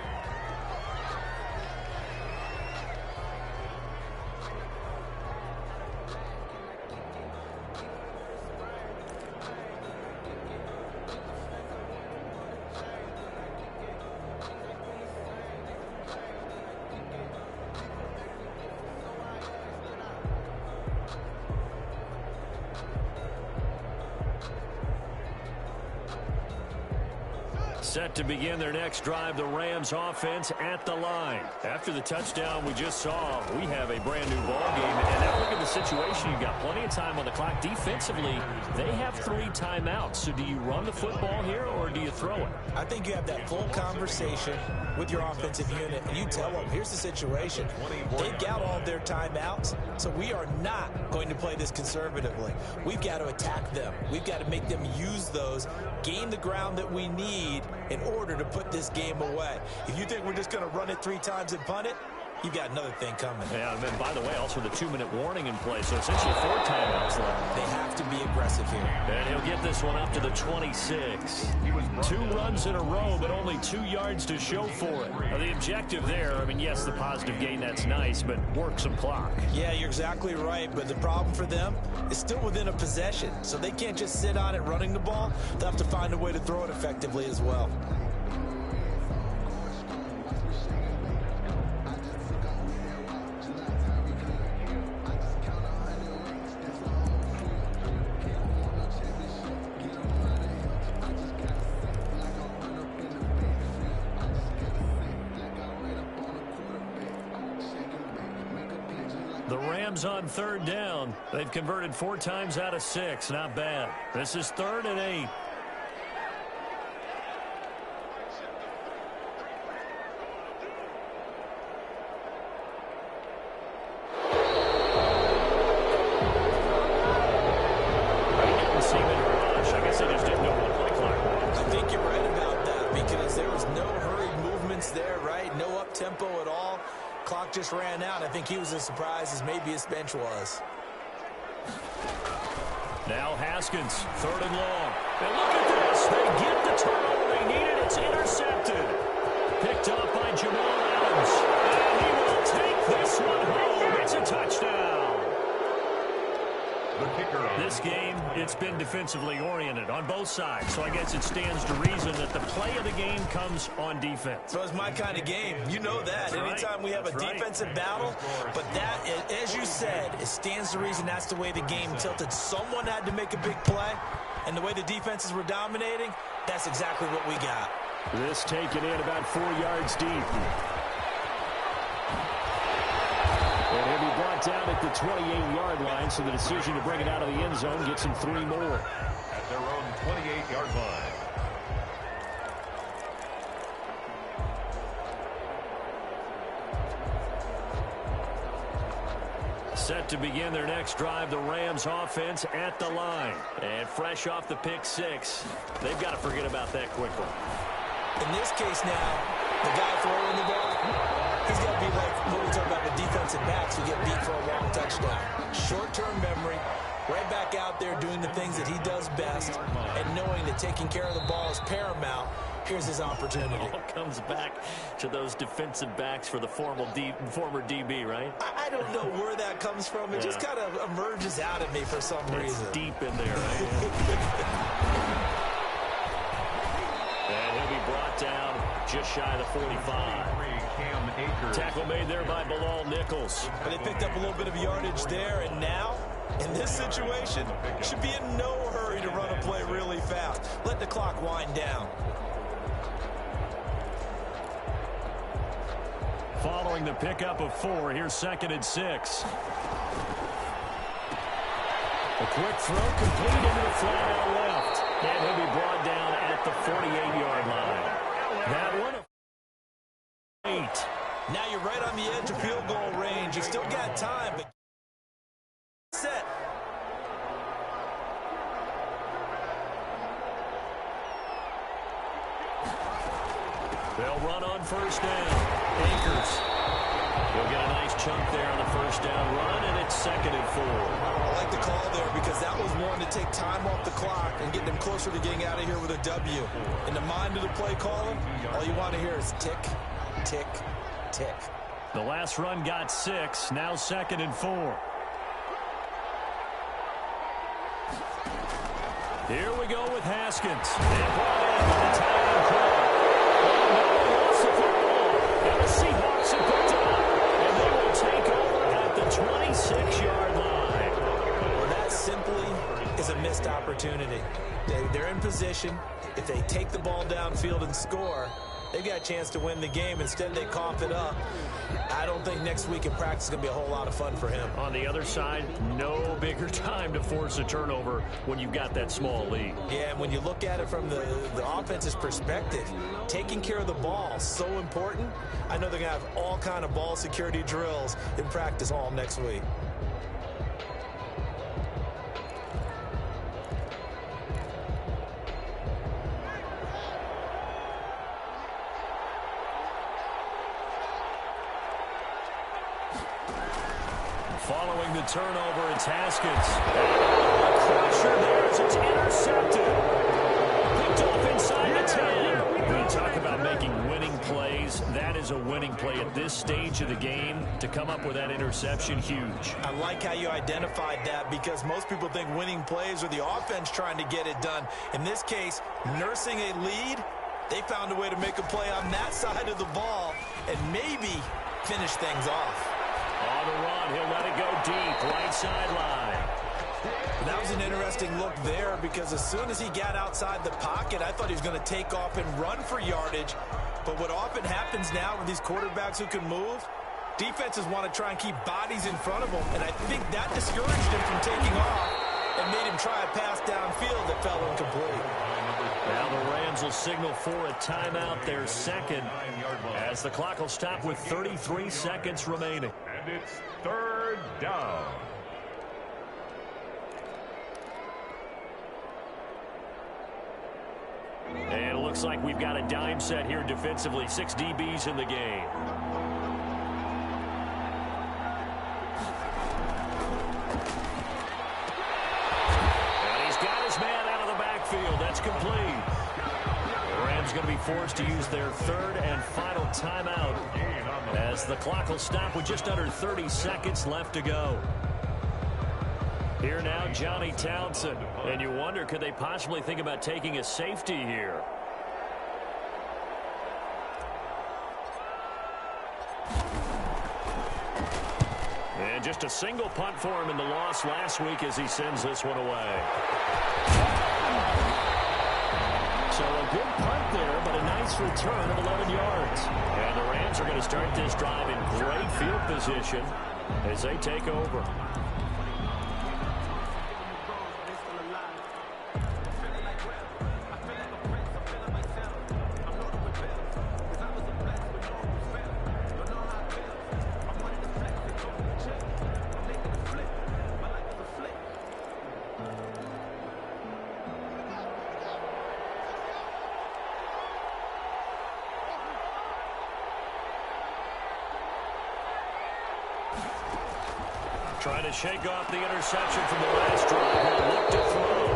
Set to begin their next drive, the Rams offense at the line. After the touchdown we just saw, we have a brand new ball game. And now look at the situation. You've got plenty of time on the clock. Defensively, they have 3 timeouts. So do you run the football here or do you throw it? I think you have that full conversation with your offensive unit, and you tell them, here's the situation. They've got all their timeouts, so we are not going to play this conservatively. We've got to attack them. We've got to make them use those, gain the ground that we need in order to put this game away. If you think we're just going to run it 3 times and punt it, you've got another thing coming. Yeah, and then, by the way, also the 2-minute warning in place, so essentially 4 timeouts left. They have to be aggressive here. And he'll get this one up to the 26. 2 runs in a row, but only 2 yards to show for it. Now, the objective there, I mean, yes, the positive gain, that's nice, but work some clock. Yeah, you're exactly right, but the problem for them is still within a possession, so they can't just sit on it running the ball. They'll have to find a way to throw it effectively as well. The Rams on 3rd down. They've converted 4 times out of 6. Not bad. This is 3rd and 8. I guess they just didn't know what the play clock was. I think you're right about that because there was no hurried movements there, right? No up-tempo at all. Clock just ran out. I think he was as surprised as maybe his bench was. Now Haskins, 3rd and long. And look at this. They get the turnover they needed. It's intercepted. picked off by Jamal Adams. And he will take this one home. It's a touchdown. The kicker on This game, it's been defensively oriented on both sides, so I guess it stands to reason that the play of the game comes on defense. So it's my kind of game. You know that. That's right. Anytime we have a That's right. defensive battle, but that, as you said, it stands to reason that's the way the game tilted. Someone had to make a big play, and the way the defenses were dominating, that's exactly what we got. This taken in about 4 yards deep. And he'll be brought down at the 28-yard line, so the decision to bring it out of the end zone gets him 3 more. at their own 28-yard line. Set to begin their next drive, the Rams offense at the line. And fresh off the pick six, they've got to forget about that quickly. In this case now, the guy throwing the ball, he's got to be like what we talk about with defensive backs who get beat for a long touchdown. Short-term memory, right back out there doing the things that he does best, and knowing that taking care of the ball is paramount. Here's his opportunity. It all comes back to those defensive backs for the former DB, right? I don't know where that comes from. It just kind of emerges out at me for some reason. It's deep in there, right? And he'll be brought down just shy of the 45. Cam Akers. Tackle made there by Bilal Nichols. But they picked up a little bit of yardage there, and now, in this situation, should be in no hurry to run a play really fast. Let the clock wind down. Following the pickup of 4, here's 2nd and 6. A quick throw complete into the flat out left. And he'll be brought down at the 48-yard line. That one, 8. Now you're right on the edge of field goal range. You still got time, but set. They'll run on first down. Akers. He'll get a nice chunk there on the first down run, and it's 2nd and 4. I like the call there because that was one to take time off the clock and get them closer to getting out of here with a W. In the mind of the play caller, all you want to hear is tick, tick, tick. The last run got 6, now 2nd and 4. Here we go with Haskins. And brought in by the tight end play. Lost the football. And the Seahawks have picked it up. And they will take over at the 26-yard line. Well, that simply is a missed opportunity. They're in position. If they take the ball downfield and score, they've got a chance to win the game. Instead, they cough it up. I don't think next week in practice is going to be a whole lot of fun for him. On the other side, no bigger time to force a turnover when you've got that small lead. Yeah, and when you look at it from the offense's perspective, taking care of the ball is so important. I know they're going to have all kind of ball security drills in practice all next week. Following the turnover, it's Haskins. Crusher there as it's intercepted. Picked off inside the 10. When you talk about making winning plays, that is a winning play at this stage of the game. To come up with that interception, huge. I like how you identified that because most people think winning plays are the offense trying to get it done. In this case, nursing a lead, they found a way to make a play on that side of the ball and maybe finish things off. On the run, he'll let it go deep, right sideline. That was an interesting look there because as soon as he got outside the pocket, I thought he was going to take off and run for yardage. But what often happens now with these quarterbacks who can move, defenses want to try and keep bodies in front of them. And I think that discouraged him from taking off and made him try a pass downfield that fell incomplete. Now the Rams will signal for a timeout, their second, as the clock will stop with 33 seconds remaining. And it's 3rd down. And it looks like we've got a dime set here defensively. 6 DBs in the game. And he's got his man out of the backfield. That's complete. The Rams Rams going to be forced to use their third and final timeout as the clock will stop with just under 30 seconds left to go. Here now, Johnny Townsend. And you wonder, could they possibly think about taking a safety here? And just a single punt for him in the loss last week as he sends this one away. So a good punt there, but a nice return of 11 yards. And the Rams are going to start this drive in great field position as they take over. Trying to shake off the interception from the last drive. He'll look to throw.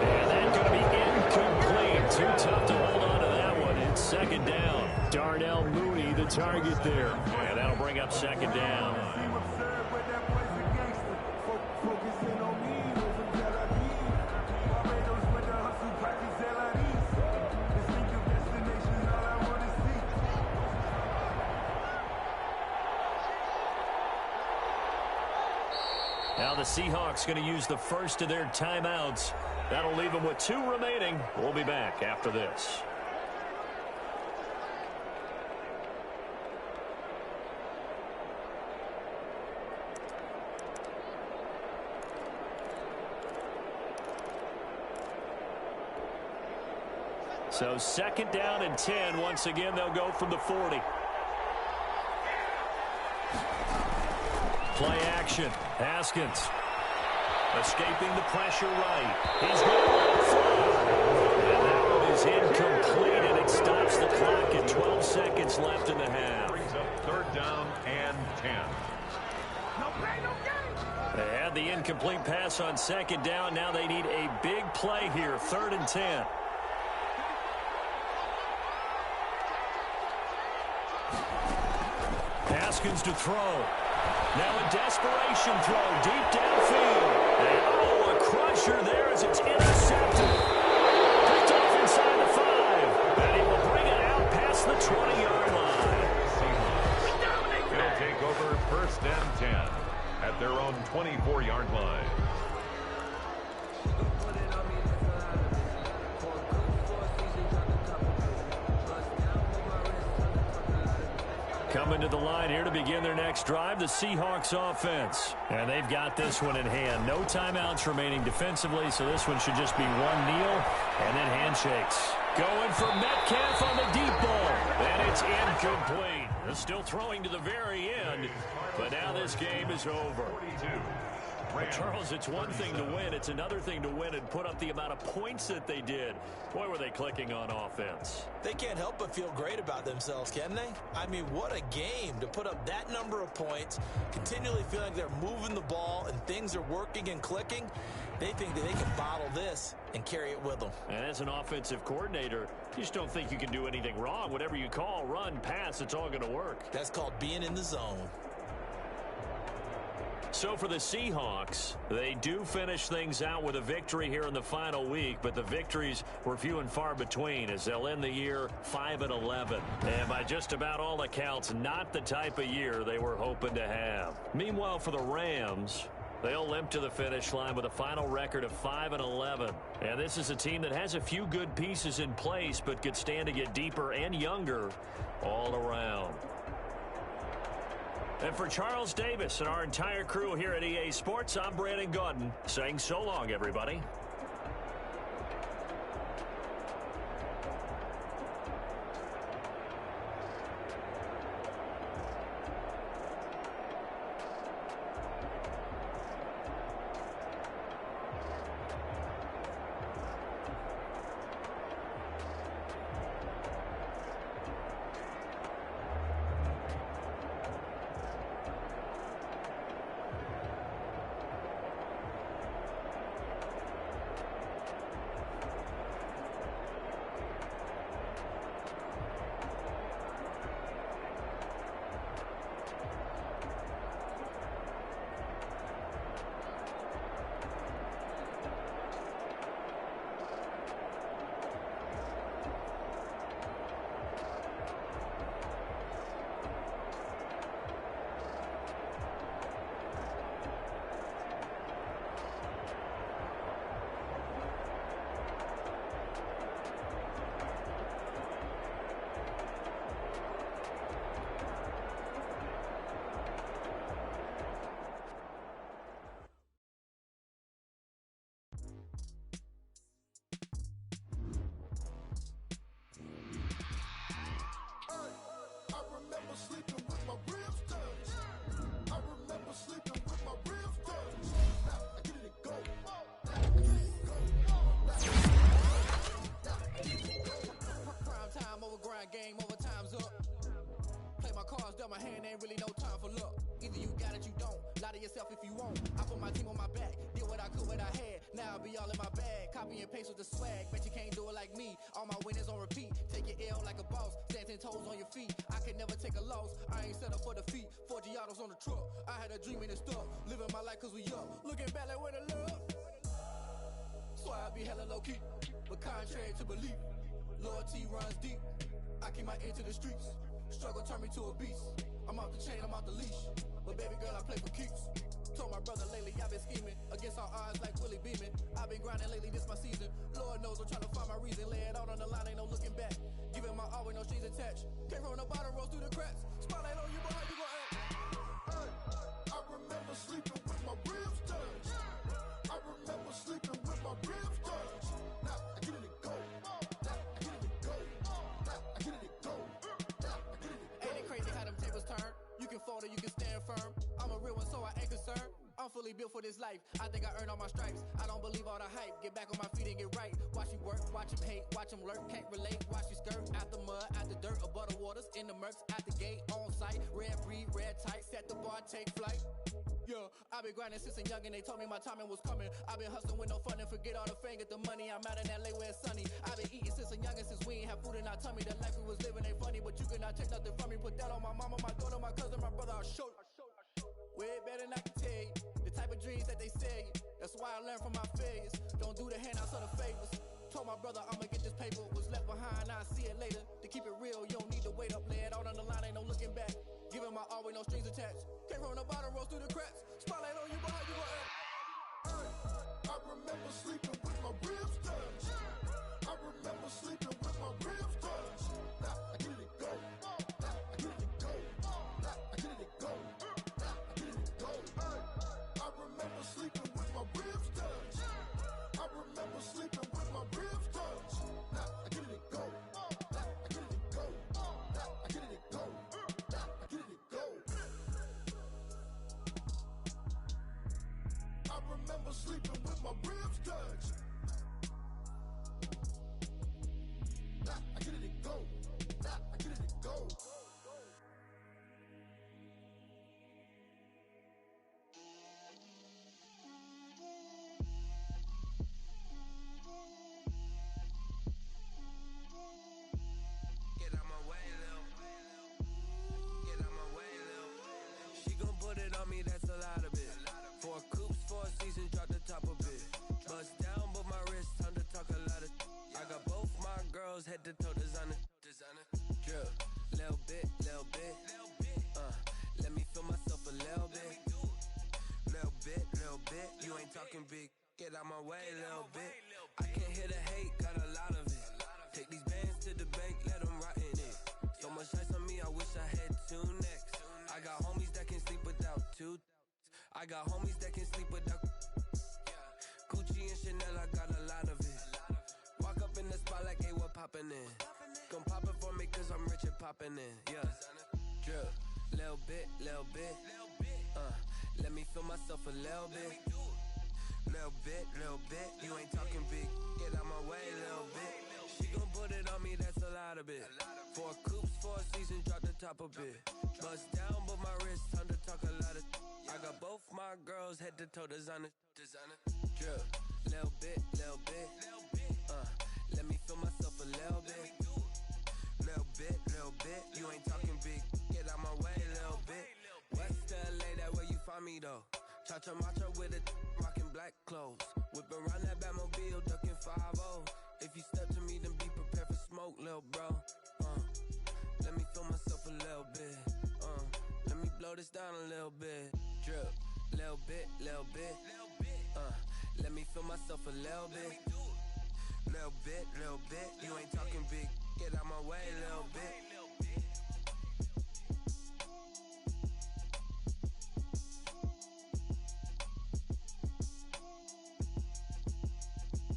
And that's going to be incomplete. Too tough to hold on to that one. It's second down. Darnell Mooney, the target there. And that'll bring up second down. Now the Seahawks going to use the first of their timeouts. That'll leave them with 2 remaining. We'll be back after this. So second down and 10. Once again, they'll go from the 40. Play action. Haskins escaping the pressure right. He's going to throw. And that one is incomplete, and it stops the clock at 12 seconds left in the half. Brings up third down and 10. They had the incomplete pass on second down. Now they need a big play here. Third and 10. Haskins to throw. Now a desperation throw deep downfield. And oh, a crusher there as it's intercepted. Picked off inside the 5. And he will bring it out past the 20-yard line. They'll take over first and 10 at their own 24-yard line. Coming to the line here to begin their next drive, the Seahawks offense. And they've got this one in hand. No timeouts remaining defensively, so this one should just be one kneel and then handshakes. Going for Metcalf on the deep ball. And it's incomplete. They're still throwing to the very end, but now this game is over. Well, Charles, it's one thing to win. It's another thing to win and put up the amount of points that they did. Boy, were they clicking on offense. They can't help but feel great about themselves, can they? I mean, what a game to put up that number of points, continually feeling like they're moving the ball and things are working and clicking. They think that they can bottle this and carry it with them. And as an offensive coordinator, you just don't think you can do anything wrong. Whatever you call, run, pass, it's all going to work. That's called being in the zone. So for the Seahawks, they do finish things out with a victory here in the final week, but the victories were few and far between as they'll end the year 5-11. And by just about all accounts, not the type of year they were hoping to have. Meanwhile, for the Rams, they'll limp to the finish line with a final record of 5-11. And this is a team that has a few good pieces in place, but could stand to get deeper and younger all around. And for Charles Davis and our entire crew here at EA Sports, I'm Brandon Gaudin saying so long, everybody. be all in my bag. Copy and paste with the swag. Bet you can't do it like me. All my winners on repeat. Take your L like a boss. Stand 10 toes on your feet. I can never take a loss. I ain't set up for defeat. 4 Giottos on the truck. I had a dream and it stuck. Living my life cause we up. Looking back like where the love. So I be hella low key. But contrary to belief, loyalty runs deep. I keep my ear to the streets. Struggle turned me to a beast. I'm off the chain, I'm off the leash. But baby girl, I play for keeps. Told my brother lately, I've been scheming against all odds like Willie Beeman. I've been grinding lately, this my season. Lord knows I'm trying to find my reason. Lay it out on the line, ain't no looking back. Giving my all with no strings attached. Came from the bottom, rose through the cracks. Spotlight on you, but how you gon' act? Hey, I remember sleeping with my ribs touched. I remember sleeping with my ribs touched. Now I get it to go. Now I get it to go. Now I get it to go. Now I get it to go. Ain't it crazy how them tables turn? You can fold or you can stand firm. I'm a real one, so I ain't concerned. I'm fully built for this life. I think I earned all my stripes. I don't believe all the hype. Get back on my feet and get right. Watch you work, watch him hate, watch him lurk. Can't relate, watch you skirt. Out the mud, out the dirt, above the waters, in the murks, out the gate, on site. Red breed, red tight, set the bar, take flight. Yeah, I been grinding since a youngin', they told me my timing was coming. I been hustling with no fun and forget all the fame, get the money. I'm out in LA where it's sunny. I been eating since a youngin', since we ain't have food in our tummy. The life we was living ain't funny, but you cannot take nothing from me. Put that on my mama, my daughter, my cousin, my brother, I'll show you. Way better than I can tell you. The type of dreams that they sell you. That's why I learned from my failures. Don't do the handouts or the favors. Told my brother I'ma get this paper. Was left behind, I'll see it later. To keep it real, you don't need to wait up. Lay it out on the line, ain't no looking back. Giving my all with no strings attached. Came from the bottom, rose through the cracks. Spotlight on you, but how you gon' act? Hey, I remember sleeping with my ribs touched. I remember sleeping with my ribs touched. Now I get it to go. Now I get it to go. Now I get it to go. Now I get it to go. Hey, I remember sleeping with my ribs touched. I remember sleeping with my ribs touched. Now I get it to go. Now I get it to go. Now I get it to go. Now I get it to go. I remember sleeping with my ribs touched. Now I get it to go. Now I get it to go. Get out my way, Lil. Get out my way, Lil. She gon' put it on me, that's a lot of it. 4 coops, 4 seasons, drop the top a bit. Bust down, but my wrist, time to talk a lot of. I got both my girls, head to toe designer. Drip, little bit, little bit. Let me feel myself a little bit. Little bit. You ain't talking big. Get out my way, little bit. I can't hear the hate, got a lot of it. Take these bands to the bank, let them rot in it. So much ice on me, I wish I had 2 necks. I got homies that can sleep without 2. I got homies that can sleep without. Gucci and Chanel, I got a lot of it. Walk up in the spot like, hey, what poppin' in? Gon' pop it for me cause I'm rich and poppin' in. Yeah, drip, little bit, little bit. Let me feel myself a little bit. Little bit. You ain't talking big. Get out my way, little bit. She gon' put it on me, that's a lot of it. 4 coops, 4 seasons, drop the top a bit. Bust down, but my wrist, time to talk a lot of. I got both my girls, head to toe designer. Drip, little bit, little bit. Let me feel myself a little bit. Little bit. You ain't talking big. Get out my way, little bit. West LA, that where you find me though. Cha-cha macho with it, rockin' black clothes. Whip around that Batmobile, ducking 5-0. If you step to me, then be prepared for smoke, lil' bro. Let me feel myself a little bit. Let me blow this down a little bit. Drip, little bit, little bit. Let me feel myself a little bit. Little bit. You ain't talking big. Get out my way, little bit.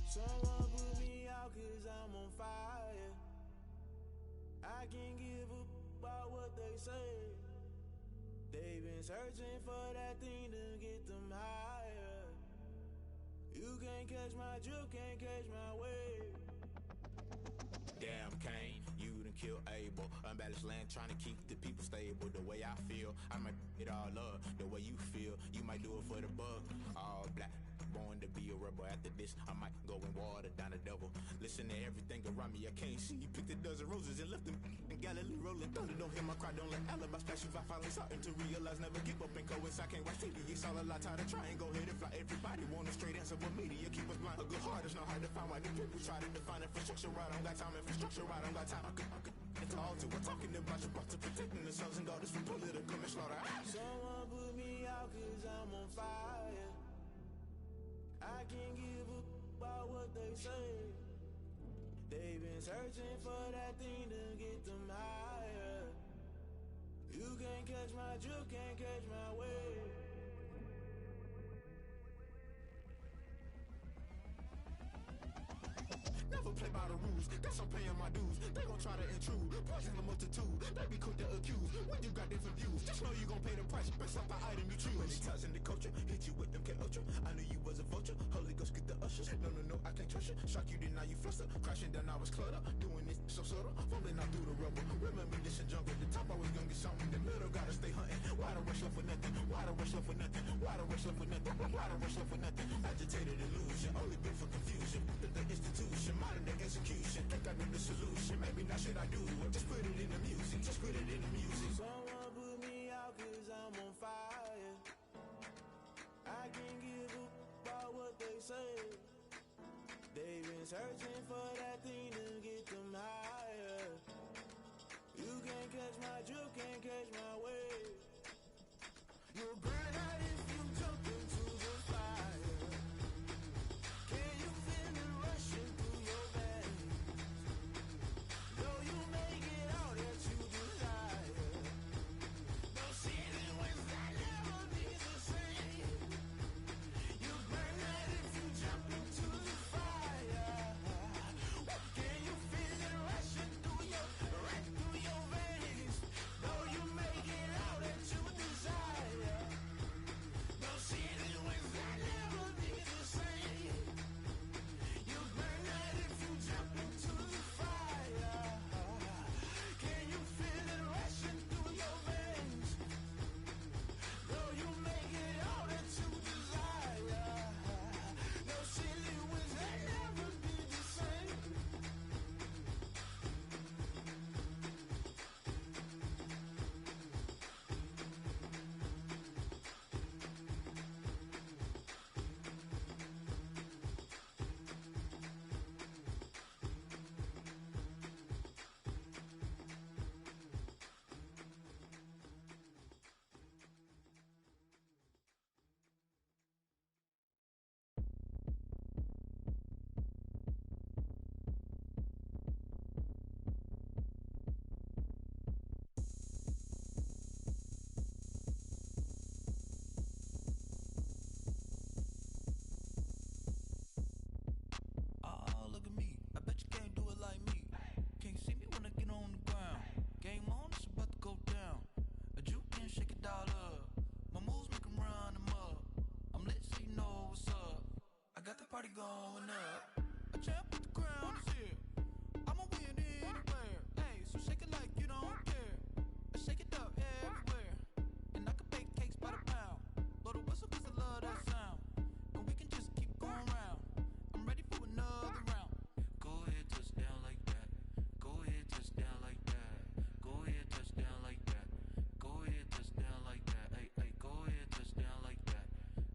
Someone put me out cause I'm on fire. I can't give a about what they say. They've been searching for that thing to get them higher. You can't catch my drift, can't catch my wave. Damn, Kane, you done killed Abel. Unbalanced land, trying to keep the people stable. The way I feel, I might it all up. The way you feel, you might do it for the buck. All black, born to be a rebel. After this, I might go and water down the devil. Listen to everything around me, I can't see. Picked a dozen roses and left them in Galilee rolling thunder. Don't hear my cry, don't let alibi special. I finally starting to realize, never give up and coincide. Can't watch TV, it's all a lot. Tired of trying, go ahead and fly. Everybody want a straight answer, but media keep us blind. A good heart is not hard to find. Why the people try to define infrastructure right? I don't got time, infrastructure right, I don't got time. I could it's all to we're talking about you, about to protecting the sons and daughters from political manslaughter. Someone put me out cause I'm on fire. I can't give up about what they say. They've been searching for that thing to get them higher. You can't catch my drift, can't catch my wave. Never play by the rules, guess I'm paying my dues. They gon' try to intrude, poison the multitude. They be quick to accuse, when you got different views. Just know you gon' pay the price, based off the item you choose. Many times in the culture, hit you with them K-Ultra. I knew you was a vulture, Holy Ghost get the ushers. No, I can't trust you. Shock you, then now you fluster. Crashing down, I was cluttered. Doing this so subtle, fumbling out through the rubble. Remember this in jungle, the top I was young and something. The middle gotta stay hunting. Why the rush left for nothing? Why the rush left for nothing? Why the rush left for nothing? Why the rush left for nothing? Agitated illusion, only built for confusion. The institution, modern day execution. Think I know the solution. Maybe not shit I do. Just put it in the music. Just put it in the music. Someone put me out cause I'm on fire. I can't give up about what they say. They've been searching for that thing to get them higher. You can't catch my drift, can't catch my wave. You'll burn out if you jump into the fire. Can you feel it rushing through your veins? Though you make it all that you desire. No ceiling when I never be the same. You burn out if you jump into the fire. Can you feel it rushing through your veins? Though you make it all that you desire. No ceiling when I never be the same. You burn out if you jump into the fire. Can you feel it rushing through your veins? Though you make it all that you desire. No ceiling when I never be the same. Oh, look at me. I bet you can't do it like me. Can't see me when I get on the ground. Game on, it's about to go down. A juke can shake it all up. My moves make 'em run them up. I'm lit so you know what's up. I got the party going up. A champ with the crown is here. I'ma win anywhere. Hey, so shake it like you don't care. I shake it up everywhere. And I can bake cakes by the pound. Blow the whistle 'cause I love that sound. And we can just keep going round. I'm ready for another round. Go ahead, touch down like that. Go ahead, touch down like that. Go ahead, touch down like that. Go ahead, touch down like that. Hey, hey, go ahead, touch down like that.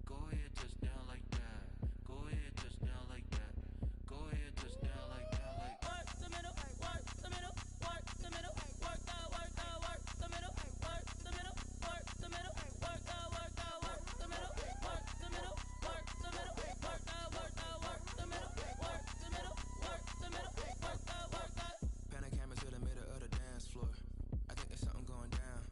Go ahead, touch down like that. Go ahead, touch down like that. Go ahead, touch down like that. Like work the middle, work the middle, work the middle, work the middle, work the middle, work the middle, work the middle, work the middle, work the middle, work the middle, work the middle, work the middle, work the. Panic cameras to the middle of the dance floor. I think there's something going down.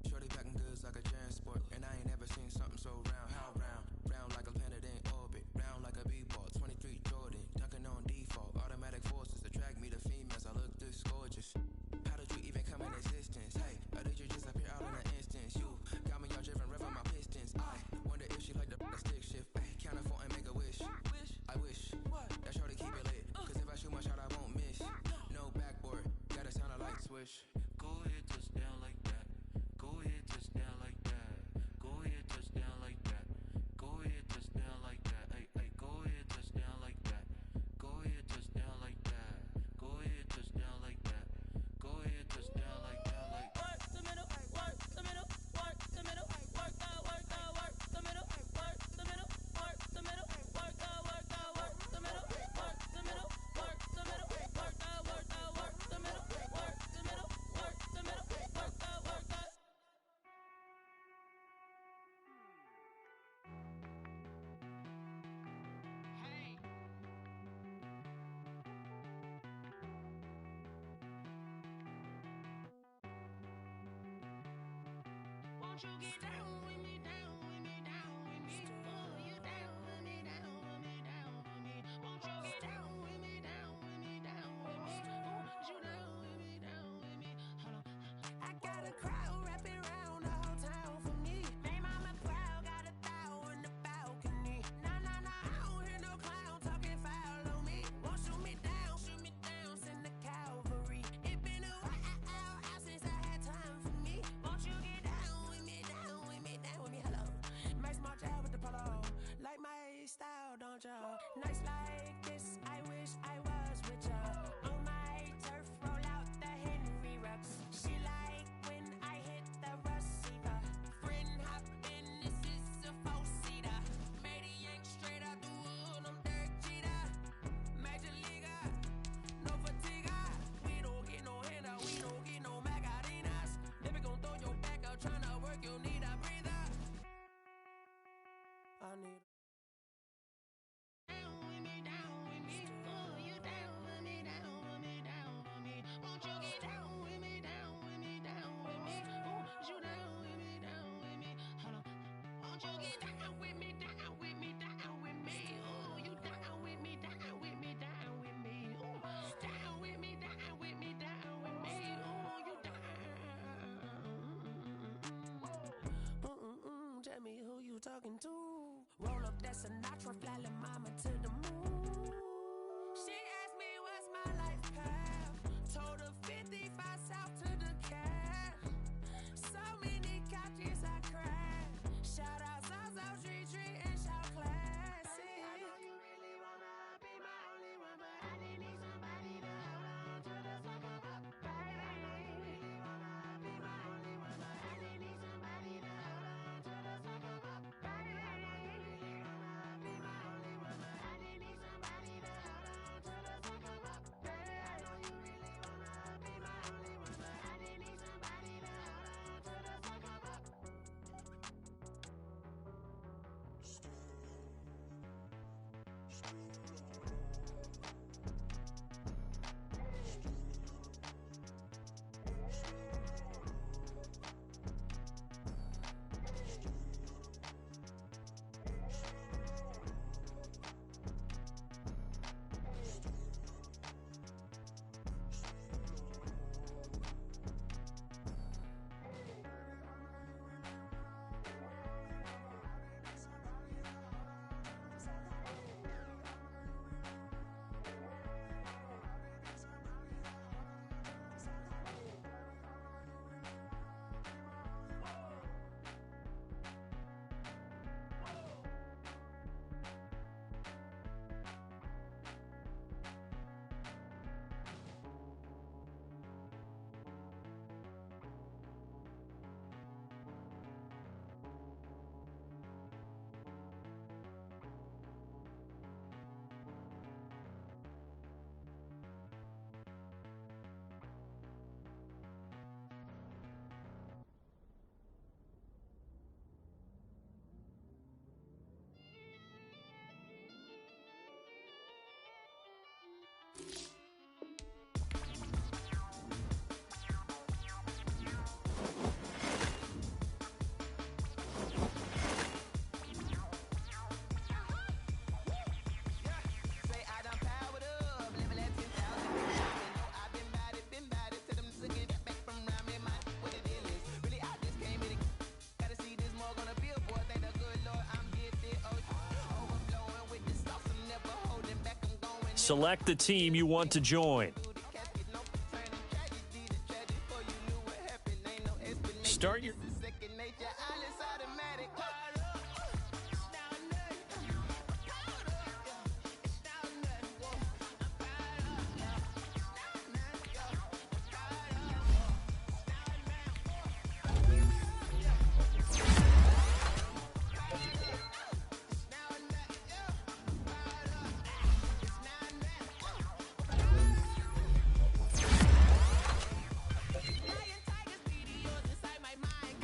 Shorty packing goods like a transport, and I ain't never seen something so round. How round? Round like a planet in orbit. Round like a b-ball. 23 Jordan, dunking on default. Automatic forces attract me to females. I look this gorgeous. How did you even come in existence? Hey, or did you just appear out in an instance? You got me all driven, revving my pistons. I wonder if she like the stick shift. Ay, count a 4 and make a wish. I wish that shorty keep it lit. 'Cause if I shoot my shot, I won't miss. No backboard, gotta sound a light switch. Go ahead, touch down like that. Go ahead, touch down like that. Go ahead, touch down like that. Go ahead, touch down like that. Hey, Won't you get down with me, down with me, down with me? Oh, you down with me, down with me, down with me? Won't you get down with me, down with me, down with me? Oh, you down with me, down with me? Hold on. I got a crowd wrapping around the whole town for me. They mama proud, got a thou in the balcony. Nah, nah, nah, I don't hear no clown talking foul on me. Won't shoot me down, send the cavalry. It been a while since I had time for me. Won't you get down with me, down with me, down with me? Hello, Max March out with the polo. Like my style, don't y'all? Nights like this, I wish I was with y'all. On my turf, roll out the Henry Rux. She like when I hit the receiver. Friend hop in, this is a four-seater. Made a yank straight out the wood, I'm Derek Jeter. Major leaguer, no fatigue. We don't get no handout, we don't get no Magarinas. Never gon' throw your back out, tryna work, you need a breather. I need down with me, down with me. Oh, you down with me, down with me, down with me. Won't you get down with me, down with me, down with me? Oh, you down with me, down with me. Hold on. Won't you get down with me, down with me, down with me? Oh, you down with me, down with me, down with me. Oh, down with me, down with me, down with me. Oh, you down. Tell me who you talking to. Roll up that Sinatra, fly la mama to the moon. She asked me what's my life path. Told her 55 south to the cat. So many couches I cried. Shout out South Street and shout classy. I know you really wanna be my only one, but I just need somebody to hold on to the sucker up, baby. I know you really wanna be my only one, but I just need somebody to hold on to the sucker up, baby. I know you really wanna be my only one, but I just need somebody to hold on to the sucker up, baby. I know you really wanna be my only one, but I just need somebody to hold on to the sucker up. Select the team you want to join. Start your... Lion, tigers, meteors inside my mind.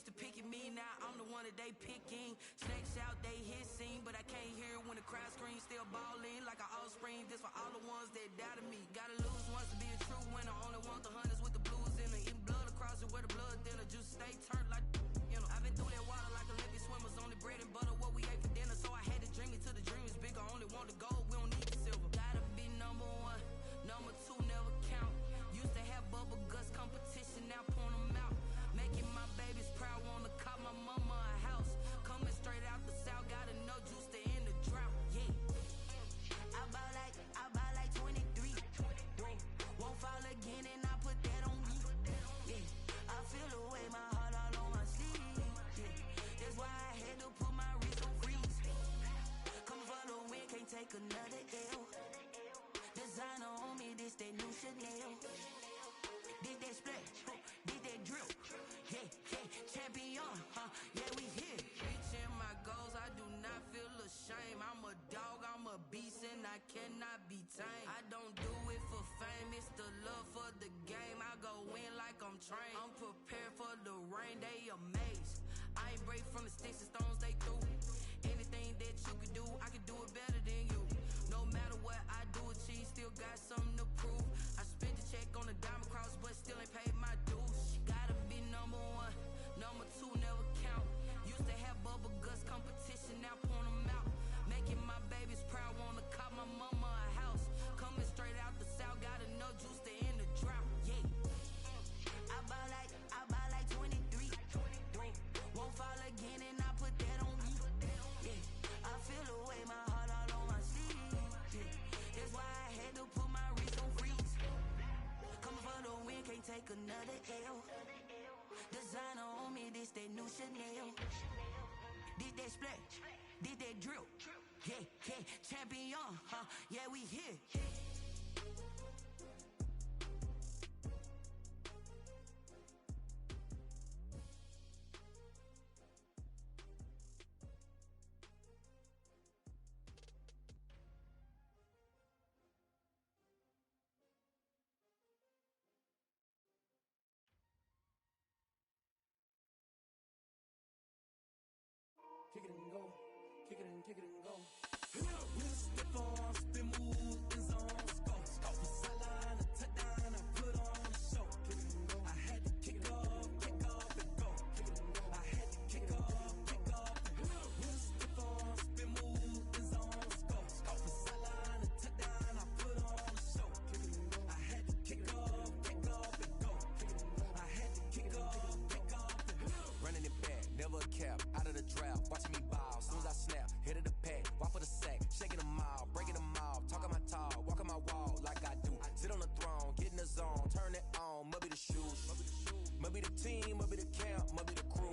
to picking me, now I'm the one that they picking. Snakes out, they hissing, but I can't hear when the crowd screams. Still balling like an offspring. This for all the ones that doubted me. Gotta lose once to be a true winner. Only want the hunters with the blues in it. Eating blood across it where the blood thinner. Juice stay turned like, you know. I've been through that water like Olympic swimmers. Only bread and butter what we ate for dinner. So I had to dream it till the dream is bigger. Only want the gold, we don't need the silver. Gotta be number one, number two never count. Used to have bubble guts competition, now point them out. Making my babies proud, wanna call my mama a house. Coming straight out the south, gotta know juice to end the drought. Yeah. I ball like 23. Won't fall again and I put that on me. Yeah. I feel the way, my heart all on my sleeve. Yeah. That's why I had to put my wrist on freeze. Come for the win, can't take another L. Designer on me, this that new Chanel. Did that splash, did that drill. Yeah, yeah, champion, yeah, we here. Reaching my goals, I do not feel ashamed. I'm a dog, I'm a beast, and I cannot be tamed. I don't do it for fame, it's the love for the game. I go in like I'm trained. I'm prepared for the rain, they amazed. I ain't break from the sticks and stones they threw. Anything that you could do, I could do it better than you. No matter what I do, achieve, still got something to prove. I spent the check on the diamond cross, but still ain't paid my dues. Gotta be number one, number two never count. Used to have bubble guts competition, now point them out. Making my babies proud, wanna call my mama a house. Coming straight out the south, gotta know juice to end the drought. Yeah. I ball like 23. Won't fall again and I put that on me. Yeah. I feel the way, my heart all on my sleeve. Yeah. That's why I had to put my wrist on freeze. Coming for the win, can't take another L. Designer on me, this that new Chanel. Did that splash, did that drill. Yeah, yeah, champion, yeah, we here. Kick it and go, kick it and go. With a stiff arm, spin move, in zone, scope. For sideline, a touchdown, I put on a show. I had to kick off and go. I had to kick off and go. With a stiff arm, spin move, in zone, scope. For sideline, a touchdown, I put on a show. I had to kick off and go. I had to kick off and go. Running it back, never a cap, out of the drought, watching me ball. Soon as I snap, hit of the pack, walk for the sack, shaking them all, breaking them all, talking my talk, walking my wall like I do. Sit on the throne, get in the zone, turn it on, maybe the shoes, maybe the team, maybe the camp, maybe the crew.